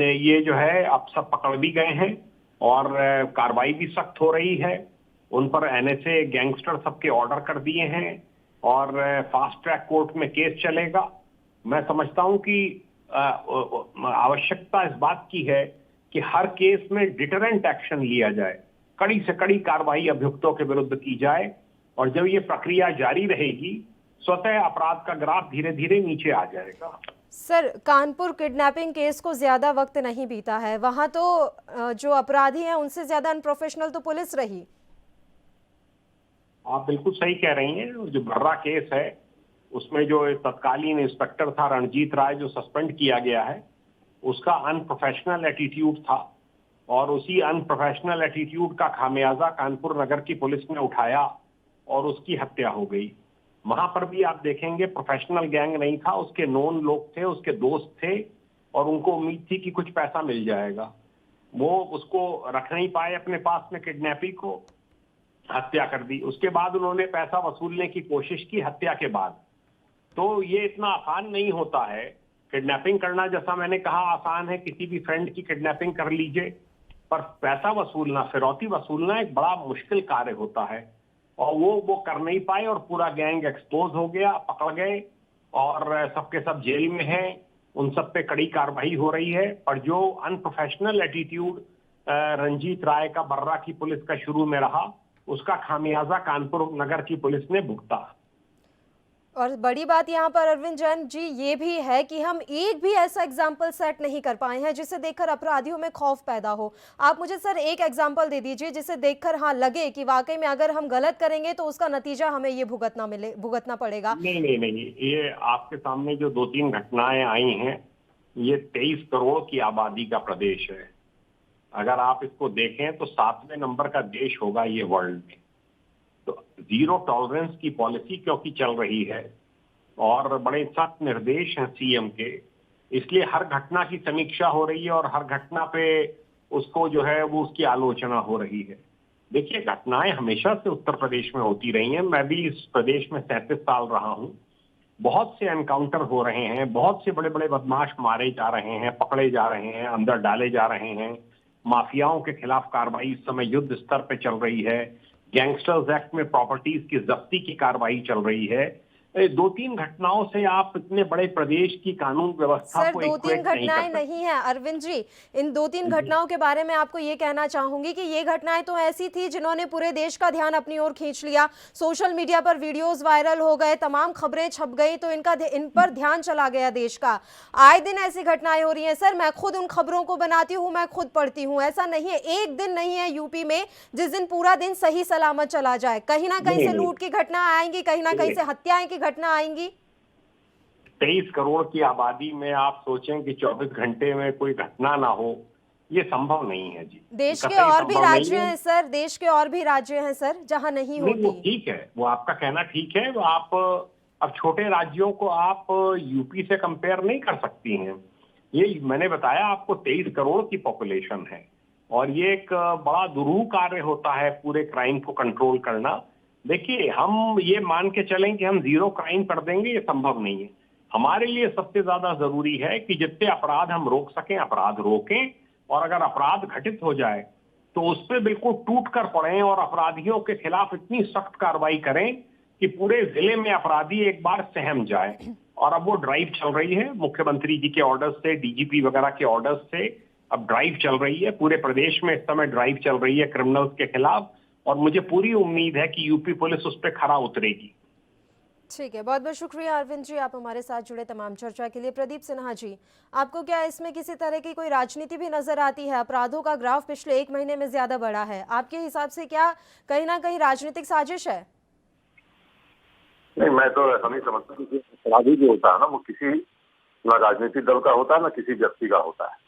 ये जो है अब सब पकड़ भी गए हैं और कार्रवाई भी सख्त हो रही है। उन पर एनएसए गैंगस्टर सबके ऑर्डर कर दिए हैं और फास्ट ट्रैक कोर्ट में केस चलेगा। मैं समझता हूं कि आवश्यकता इस बात की है कि हर केस में डिटरेंट एक्शन लिया जाए, कड़ी से कड़ी कार्रवाई अभियुक्तों के विरुद्ध की जाए, और जब ये प्रक्रिया जारी रहेगी स्वतः अपराध का ग्राफ धीरे धीरे नीचे आ जाएगा। सर, कानपुर किडनैपिंग केस को ज्यादा वक्त नहीं बीता है, वहां तो जो अपराधी हैं उनसे ज्यादा अनप्रोफेशनल तो पुलिस रही। आप बिल्कुल सही कह रही हैं। जो बर्रा केस है उसमें जो तत्कालीन इंस्पेक्टर था रणजीत राय, जो सस्पेंड किया गया है, उसका अनप्रोफेशनल एटीट्यूड था, और उसी अनप्रोफेशनल एटीट्यूड का खामियाजा कानपुर नगर की पुलिस ने उठाया और उसकी हत्या हो गई। वहां पर भी आप देखेंगे प्रोफेशनल गैंग नहीं था, उसके नोन लोग थे, उसके दोस्त थे, और उनको उम्मीद थी कि कुछ पैसा मिल जाएगा। वो उसको रख नहीं पाए अपने पास में, किडनैपी को, हत्या कर दी। उसके बाद उन्होंने पैसा वसूलने की कोशिश की हत्या के बाद। तो ये इतना आसान नहीं होता है किडनैपिंग करना। जैसा मैंने कहा, आसान है, किसी भी फ्रेंड की किडनैपिंग कर लीजिए, पर पैसा वसूलना, फिरौती वसूलना एक बड़ा मुश्किल कार्य होता है, और वो कर नहीं पाए और पूरा गैंग एक्सपोज हो गया, पकड़ गए और सबके सब जेल में हैं। उन सब पे कड़ी कार्रवाई हो रही है। पर जो अनप्रोफेशनल एटीट्यूड रंजीत राय का, बर्रा की पुलिस का शुरू में रहा, उसका खामियाजा कानपुर नगर की पुलिस ने भुगता। और बड़ी बात यहाँ पर अरविंद जैन जी ये भी है कि हम एक भी ऐसा एग्जाम्पल सेट नहीं कर पाए हैं जिसे देखकर अपराधियों में खौफ पैदा हो। आप मुझे सर एक एग्जाम्पल दे दीजिए जिसे देखकर हाँ लगे कि वाकई में अगर हम गलत करेंगे तो उसका नतीजा हमें ये भुगतना पड़ेगा। नहीं, ये आपके सामने जो 2-3 घटनाएं आई हैं, ये 23 करोड़ की आबादी का प्रदेश है। अगर आप इसको देखें तो 7वें नंबर का देश होगा ये वर्ल्ड में। तो जीरो टॉलरेंस की पॉलिसी क्योंकि चल रही है और बड़े सख्त निर्देश हैं सीएम के, इसलिए हर घटना की समीक्षा हो रही है और हर घटना पे उसको जो है वो उसकी आलोचना हो रही है। देखिए, घटनाएं हमेशा से उत्तर प्रदेश में होती रही हैं। मैं भी इस प्रदेश में 37 साल रहा हूं। बहुत से एनकाउंटर हो रहे हैं, बहुत से बड़े बड़े बदमाश मारे जा रहे हैं, पकड़े जा रहे हैं, अंदर डाले जा रहे हैं। माफियाओं के खिलाफ कार्रवाई इस समय युद्ध स्तर पे चल रही है। गैंगस्टर्स एक्ट में प्रॉपर्टीज की जब्ती की कार्रवाई चल रही है। 2-3 घटनाओं से आप इतने बड़े प्रदेश की कानून व्यवस्था सर को 2-3 घटनाएं नहीं है अरविंद जी, इन 2-3 घटनाओं के बारे में आपको ये कहना चाहूंगी कि ये घटनाएं तो ऐसी थी जिन्होंने पूरे देश का ध्यान अपनी ओर खींच लिया। सोशल मीडिया पर वीडियोस वायरल हो गए, तमाम खबरें छप गई, तो इन पर ध्यान चला गया देश का। आए दिन ऐसी घटनाएं हो रही हैं सर, मैं खुद उन खबरों को बनाती हूँ, मैं खुद पढ़ती हूँ। ऐसा नहीं है, एक दिन नहीं है यूपी में जिस दिन पूरा दिन सही सलामत चला जाए। कहीं ना कहीं से लूट की घटना आएंगी, कहीं ना कहीं से हत्याएं की घटना आएंगी। 23 करोड़ की आबादी में आप सोचें कि 24 घंटे में कोई घटना ना हो, ये संभव नहीं है जी। देश के और भी राज्य हैं सर, देश के और भी राज्य हैं सर जहां नहीं होती। वो ठीक है, वो आपका कहना ठीक है। वो आप अब छोटे राज्यों को आप यूपी से कंपेयर नहीं कर सकती हैं। ये मैंने बताया आपको 23 करोड़ की पॉपुलेशन है और ये एक बड़ा दुरूह कार्य होता है पूरे क्राइम को कंट्रोल करना। देखिए, हम ये मान के चलें कि हम जीरो क्राइम कर देंगे, ये संभव नहीं है। हमारे लिए सबसे ज्यादा जरूरी है कि जितने अपराध हम रोक सकें अपराध रोकें, और अगर अपराध घटित हो जाए तो उस पर बिल्कुल टूट कर पड़ें और अपराधियों के खिलाफ इतनी सख्त कार्रवाई करें कि पूरे जिले में अपराधी एक बार सहम जाए। और अब वो ड्राइव चल रही है, मुख्यमंत्री जी के ऑर्डर से, डीजीपी वगैरह के ऑर्डर से अब ड्राइव चल रही है। पूरे प्रदेश में इस समय ड्राइव चल रही है क्रिमिनल्स के खिलाफ, और मुझे पूरी उम्मीद है कि यूपी पुलिस उस पर खरा उतरेगी। ठीक है, बहुत बहुत शुक्रिया अरविंद जी, आप हमारे साथ जुड़े तमाम चर्चा के लिए। प्रदीप सिन्हा जी, आपको क्या इसमें किसी तरह की कोई राजनीति भी नजर आती है? अपराधों का ग्राफ पिछले 1 महीने में ज्यादा बढ़ा है, आपके हिसाब से क्या कहीं ना कहीं राजनीतिक साजिश है? नहीं, मैं तो ऐसा नहीं समझता कि अपराधी जो होता है ना, वो किसी ना राजनीतिक दल का होता है ना किसी व्यक्ति का होता है।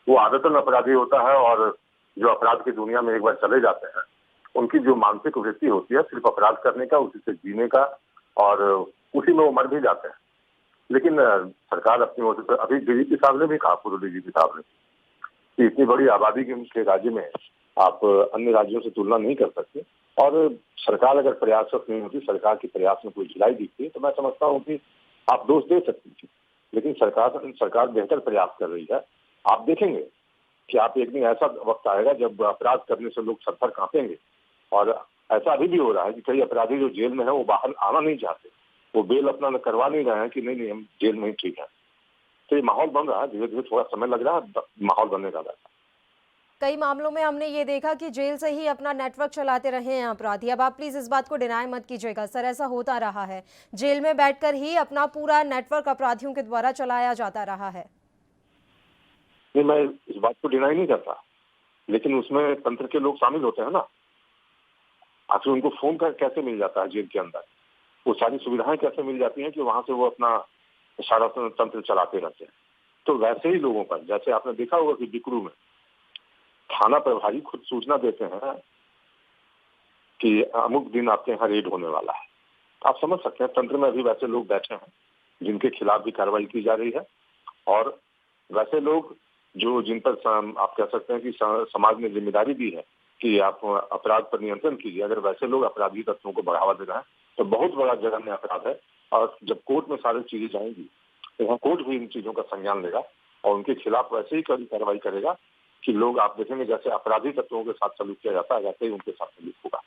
वो आदतन अपराधी होता है, और जो अपराध की दुनिया में एक बार चले जाते हैं, उनकी जो मानसिक वृत्ति होती है सिर्फ अपराध करने का, उसी से जीने का, और उसी में वो मर भी जाते हैं। लेकिन सरकार अपनी ओर से, अभी डीजीपी साहब ने भी कहा, पूर्व डीजीपी साहब ने, कि इतनी बड़ी आबादी के राज्य में आप अन्य राज्यों से तुलना नहीं कर सकते। और सरकार अगर प्रयासरत नहीं होती, सरकार के प्रयास में कोई ढिलाई दिखती, तो मैं समझता हूँ कि आप दोष दे सकती थी। लेकिन सरकार बेहतर प्रयास कर रही है। आप देखेंगे कि आप एक दिन ऐसा वक्त आएगा जब अपराध करने से लोग थर-थर कांपेंगे। और ऐसा अभी भी हो रहा है कि कई अपराधी जो जेल में है वो बाहर आना नहीं चाहते, वो बेल अपना करवा नहीं रहे हैं कि नहीं हम जेल में ही ठीक है। तो ये माहौल बन रहा है, धीरे धीरे थोड़ा समय लग रहा है, माहौल बनने का। कई मामलों में हमने ये देखा कि जेल से ही अपना नेटवर्क चलाते रहे हैं अपराधी। अब आप प्लीज इस बात को डिनाई मत कीजिएगा सर, ऐसा होता रहा है, जेल में बैठकर ही अपना पूरा नेटवर्क अपराधियों के द्वारा चलाया जाता रहा है। नहीं, मैं इस बात को डिनाई नहीं करता, लेकिन उसमें तंत्र के लोग शामिल होते हैं ना। आखिर उनको फोन कर कैसे मिल जाता है जेल के अंदर, वो सारी सुविधाएं कैसे मिल जाती हैं कि वहां से वो अपना सारा तंत्र चलाते रहते हैं। तो वैसे ही लोगों पर, जैसे आपने देखा होगा कि बिकरू में थाना प्रभारी खुद सूचना देते हैं कि अमुक दिन आपके यहाँ रेड होने वाला है। आप समझ सकते हैं तंत्र में अभी वैसे लोग बैठे हैं जिनके खिलाफ भी कार्रवाई की जा रही है, और वैसे लोग जो जिन पर आप कह सकते हैं कि समाज में जिम्मेदारी भी है कि आप अपराध पर नियंत्रण कीजिए। अगर वैसे लोग अपराधी तत्वों को बढ़ावा दे रहे हैं तो बहुत बड़ा जघन्य अपराध है। और जब कोर्ट में सारी चीजें जाएंगी तो वहाँ कोर्ट भी इन चीजों का संज्ञान लेगा और उनके खिलाफ वैसे ही कड़ी कार्रवाई करेगा कि लोग, आप देखेंगे जैसे अपराधी तत्वों के साथ सलूक किया जाता है वैसे ही उनके साथ सलूक होगा।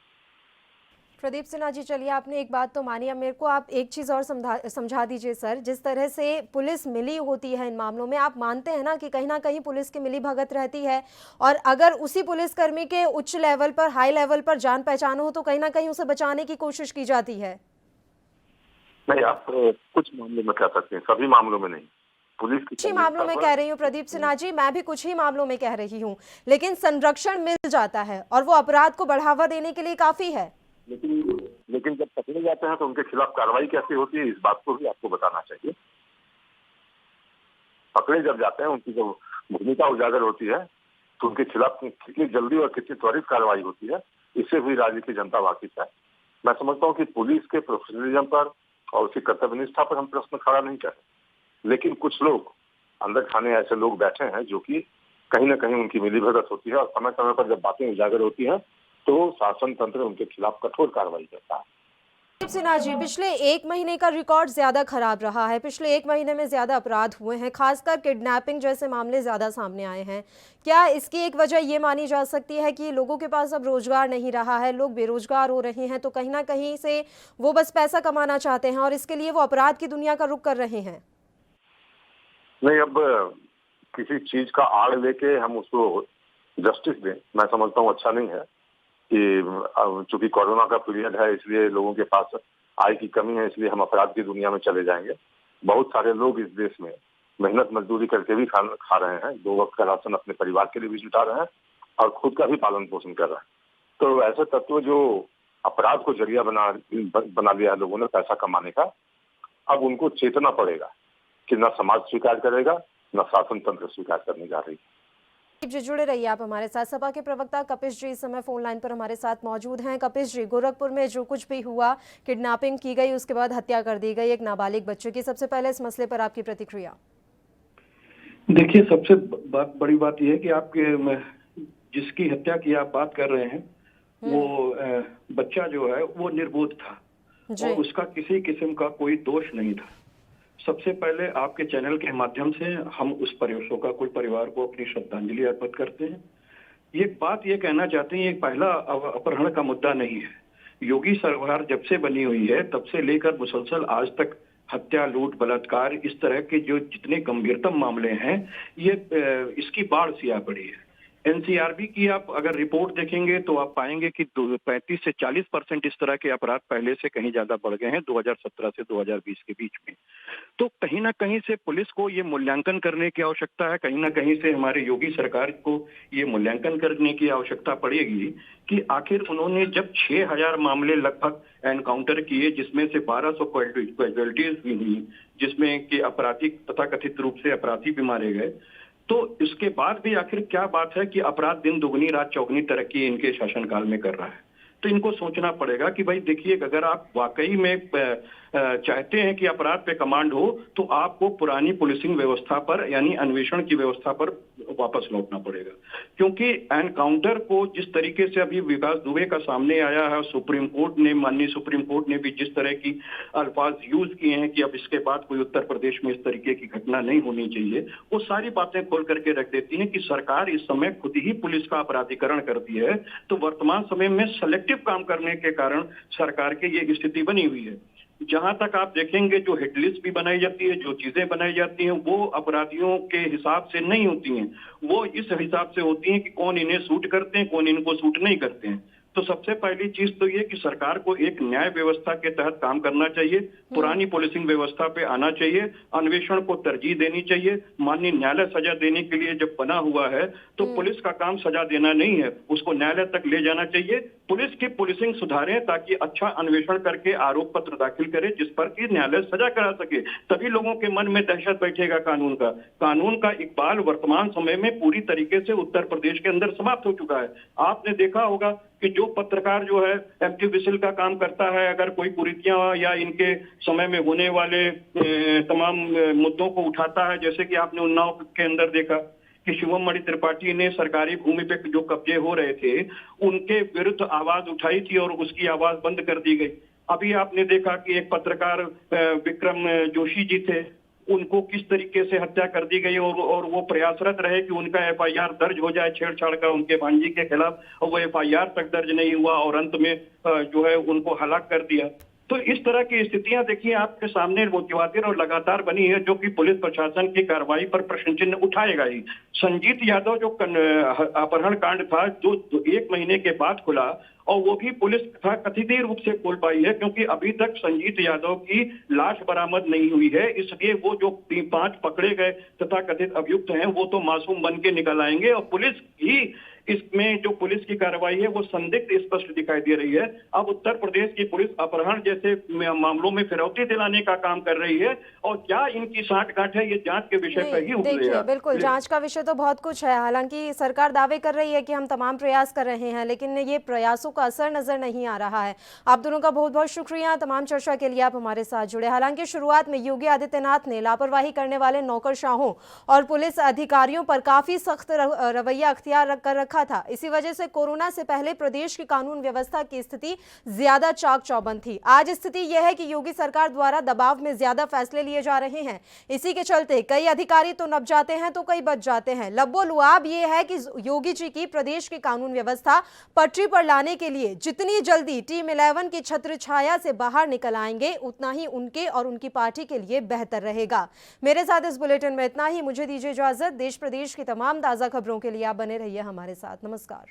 प्रदीप सिन्हा जी, चलिए आपने एक बात तो मानी, अब मेरे को आप एक चीज़ और समझा दीजिए सर। जिस तरह से पुलिस मिली होती है इन मामलों में, आप मानते हैं ना कि कहीं ना कहीं पुलिस की मिली भगत रहती है, और अगर उसी पुलिसकर्मी के उच्च लेवल पर, हाई लेवल पर जान पहचान हो तो कहीं ना कहीं उसे बचाने की कोशिश की जाती है। नहीं, आप कुछ मामलों में कह सकते हैं, सभी मामलों में नहीं। पुलिस की कुछ ही मामलों में कह रही हूँ प्रदीप सिन्हा जी, मैं भी कुछ ही मामलों में कह रही हूँ, लेकिन संरक्षण मिल जाता है और वो अपराध को बढ़ावा देने के लिए काफी है। लेकिन जब पकड़े जाते हैं तो उनके खिलाफ कार्रवाई कैसे होती है, इस बात को भी आपको बताना चाहिए। पकड़े जब जाते हैं, उनकी जो भूमिका उजागर होती है, तो उनके खिलाफ कितनी जल्दी और कितनी त्वरित कार्रवाई होती है, इससे भी राज्य की जनता वाकिफ है। मैं समझता हूँ कि पुलिस के प्रोफेशनलिज्म पर और उसकी कर्तव्यनिष्ठा पर हम प्रश्न खड़ा नहीं कर रहे, लेकिन कुछ लोग अंदर खाने ऐसे लोग बैठे हैं जो कि कहीं ना कहीं उनकी मिलीभगत होती है, और समय समय पर जब बातें उजागर होती हैं तो शासन तंत्र उनके खिलाफ कठोर कार्रवाई करता है। प्रदीप सिन्हा जी, पिछले एक महीने का रिकॉर्ड ज्यादा खराब रहा है। पिछले एक महीने में ज्यादा अपराध हुए हैं, खासकर किडनैपिंग जैसे मामले ज्यादा सामने आए हैं। क्या इसकी एक वजह ये मानी जा सकती है कि लोगों के पास अब रोजगार नहीं रहा है, लोग बेरोजगार हो रहे हैं, तो कहीं ना कहीं से वो बस पैसा कमाना चाहते हैं और इसके लिए वो अपराध की दुनिया का रुख कर रहे हैं? नहीं, अब किसी चीज का आड़ लेके हम उसको जस्टिस दें, मैं समझता हूँ अच्छा नहीं है। कि अब चूंकि कोरोना का पीरियड है, इसलिए लोगों के पास आय की कमी है, इसलिए हम अपराध की दुनिया में चले जाएंगे। बहुत सारे लोग इस देश में मेहनत मजदूरी करके भी खा रहे हैं, 2 वक्त का राशन अपने परिवार के लिए भी जुटा रहे हैं और खुद का भी पालन पोषण कर रहे हैं। तो ऐसे तत्व जो अपराध को जरिया बना लिया है लोगों ने पैसा कमाने का, अब उनको चेतना पड़ेगा कि न समाज स्वीकार करेगा, न शासन तंत्र स्वीकार करने जा रही है। जी, जुड़े रहिए आप हमारे साथ। सपा के प्रवक्ता कपिश जी इस समय फोन लाइन पर हमारे साथ मौजूद हैं। कपिश जी, गोरखपुर में जो कुछ भी हुआ, किडनैपिंग की गई, उसके बाद हत्या कर दी गई एक नाबालिग बच्चे की, सबसे पहले इस मसले पर आपकी प्रतिक्रिया। देखिए, सबसे बड़ी बात यह है कि आपके जिसकी हत्या की आप बात कर रहे हैं, वो बच्चा जो है वो निर्बोध था और उसका किसी किस्म का कोई दोष नहीं था। सबसे पहले आपके चैनल के माध्यम से हम उस शोकाकुल परिवार को अपनी श्रद्धांजलि अर्पित करते हैं। ये बात ये कहना चाहते हैं, ये पहला अपहरण का मुद्दा नहीं है। योगी सरकार जब से बनी हुई है तब से लेकर मुसलसल आज तक हत्या, लूट, बलात्कार, इस तरह के जो जितने गंभीरतम मामले हैं, ये इसकी बाढ़ सी आ पड़ी है। एनसीआरबी की आप अगर रिपोर्ट देखेंगे तो आप पाएंगे कि 35 से 40% इस तरह के अपराध पहले से कहीं ज्यादा बढ़ गए हैं 2017 से 2020 के बीच में। तो कहीं ना कहीं से पुलिस को ये मूल्यांकन करने की आवश्यकता है, कहीं ना कहीं से हमारे योगी सरकार को ये मूल्यांकन करने की आवश्यकता पड़ेगी कि आखिर उन्होंने जब 6000 मामले लगभग एनकाउंटर किए, जिसमें से 1200 कैजुअलिटीज भी हुई, जिसमें कि अपराधी तथाकथित रूप से अपराधी भी मारे गए, तो इसके बाद भी आखिर क्या बात है कि अपराध दिन दुगनी रात चौगनी तरक्की इनके शासनकाल में कर रहा है। तो इनको सोचना पड़ेगा कि भाई देखिए, अगर आप वाकई में चाहते हैं कि अपराध पे कमांड हो तो आपको पुरानी पुलिसिंग व्यवस्था पर यानी अन्वेषण की व्यवस्था पर वापस लौटना पड़ेगा। क्योंकि एनकाउंटर को जिस तरीके से अभी विकास दुबे का सामने आया है, सुप्रीम कोर्ट ने, माननीय सुप्रीम कोर्ट ने भी जिस तरह की अल्फाज यूज किए हैं कि अब इसके बाद कोई उत्तर प्रदेश में इस तरीके की घटना नहीं होनी चाहिए, वो सारी बातें खोल करके रख देती हैं कि सरकार इस समय खुद ही पुलिस का अपराधीकरण करती है। तो वर्तमान समय में सेलेक्टिव काम करने के कारण सरकार की ये स्थिति बनी हुई है। जहां तक आप देखेंगे, जो हिटलिस्ट भी बनाई जाती है, जो चीजें बनाई जाती हैं, वो अपराधियों के हिसाब से नहीं होती हैं, वो इस हिसाब से होती हैं कि कौन इन्हें सूट करते हैं, कौन इनको सूट नहीं करते हैं। तो सबसे पहली चीज तो ये कि सरकार को एक न्याय व्यवस्था के तहत काम करना चाहिए, पुरानी पुलिसिंग व्यवस्था पे आना चाहिए, अन्वेषण को तरजीह देनी चाहिए। माननीय न्यायालय सजा देने के लिए जब बना हुआ है तो पुलिस का काम सजा देना नहीं है, उसको न्यायालय तक ले जाना चाहिए। पुलिस की पुलिसिंग सुधारें ताकि अच्छा अन्वेषण करके आरोप पत्र दाखिल करे जिस पर कि न्यायालय सजा करा सके, तभी लोगों के मन में दहशत बैठेगा कानून का इकबाल वर्तमान समय में पूरी तरीके से उत्तर प्रदेश के अंदर समाप्त हो चुका है। आपने देखा होगा कि जो पत्रकार जो है एमटी विजिल का काम करता है, अगर कोई कुरीतियां या इनके समय में होने वाले तमाम मुद्दों को उठाता है, जैसे कि आपने उन्नाव के अंदर देखा कि शिवम मणि त्रिपाठी ने सरकारी भूमि पे जो कब्जे हो रहे थे उनके विरुद्ध आवाज उठाई थी और उसकी आवाज बंद कर दी गई। अभी आपने देखा कि एक पत्रकार विक्रम जोशी जी थे, उनको किस तरीके से हत्या कर दी गई और वो प्रयासरत रहे कि उनका एफआईआर दर्ज हो जाए छेड़छाड़ का उनके भांजी के खिलाफ, और वो एफआईआर तक दर्ज नहीं हुआ और अंत में जो है उनको हलाक कर दिया। तो इस तरह की स्थितियां देखिए आपके सामने मोतिवातिर और लगातार बनी है, जो कि पुलिस प्रशासन की कार्रवाई पर प्रश्न चिन्ह उठाएगा ही। संजीत यादव जो अपहरण कांड था जो 1 महीने के बाद खुला, और वो भी पुलिस कथित रूप से खोल पाई है, क्योंकि अभी तक संजीत यादव की लाश बरामद नहीं हुई है। इसलिए वो जो 5 पकड़े गए तथा कथित अभियुक्त हैं वो तो मासूम बन के निकल आएंगे, और पुलिस ही इसमें जो पुलिस की कार्रवाई है वो संदिग्ध स्पष्ट दिखाई दे रही है। अब उत्तर प्रदेश की पुलिस अपहरण जैसे मामलों में फिरौती दिलाने का काम कर रही है, और क्या इनकी साठगांठ है ये जांच के विषय पर ही देखिए, बिल्कुल जांच का विषय तो बहुत कुछ है। हालांकि सरकार दावे कर रही है कि हम तमाम प्रयास कर रहे हैं, लेकिन ये प्रयासों का असर नजर नहीं आ रहा है। आप दोनों का बहुत बहुत शुक्रिया तमाम चर्चा के लिए आप हमारे साथ जुड़े। हालांकि शुरुआत में योगी आदित्यनाथ ने लापरवाही करने वाले नौकरशाहों और पुलिस अधिकारियों पर काफी सख्त रवैया अख्तियार कर रखा था। इसी वजह से कोरोना से पहले प्रदेश की कानून व्यवस्था की स्थिति ज्यादा चाक चौबंद थी। आज स्थिति यह है कि योगी सरकार द्वारा दबाव में ज्यादा फैसले लिए जा रहे हैं। इसी के चलते कई अधिकारी तो नप जाते हैं तो कई बच जाते हैं। लब्बो लुआब यह है कि योगी जी की प्रदेश की कानून व्यवस्था पटरी पर लाने के लिए जितनी जल्दी टीम 11 की छत्र छाया से बाहर निकल आएंगे, उतना ही उनके और उनकी पार्टी के लिए बेहतर रहेगा। मेरे साथ इस बुलेटिन में इतना ही। मुझे दीजिए इजाजत। देश प्रदेश की तमाम ताजा खबरों के लिए आप बने रहिए हमारे साथ। नमस्कार।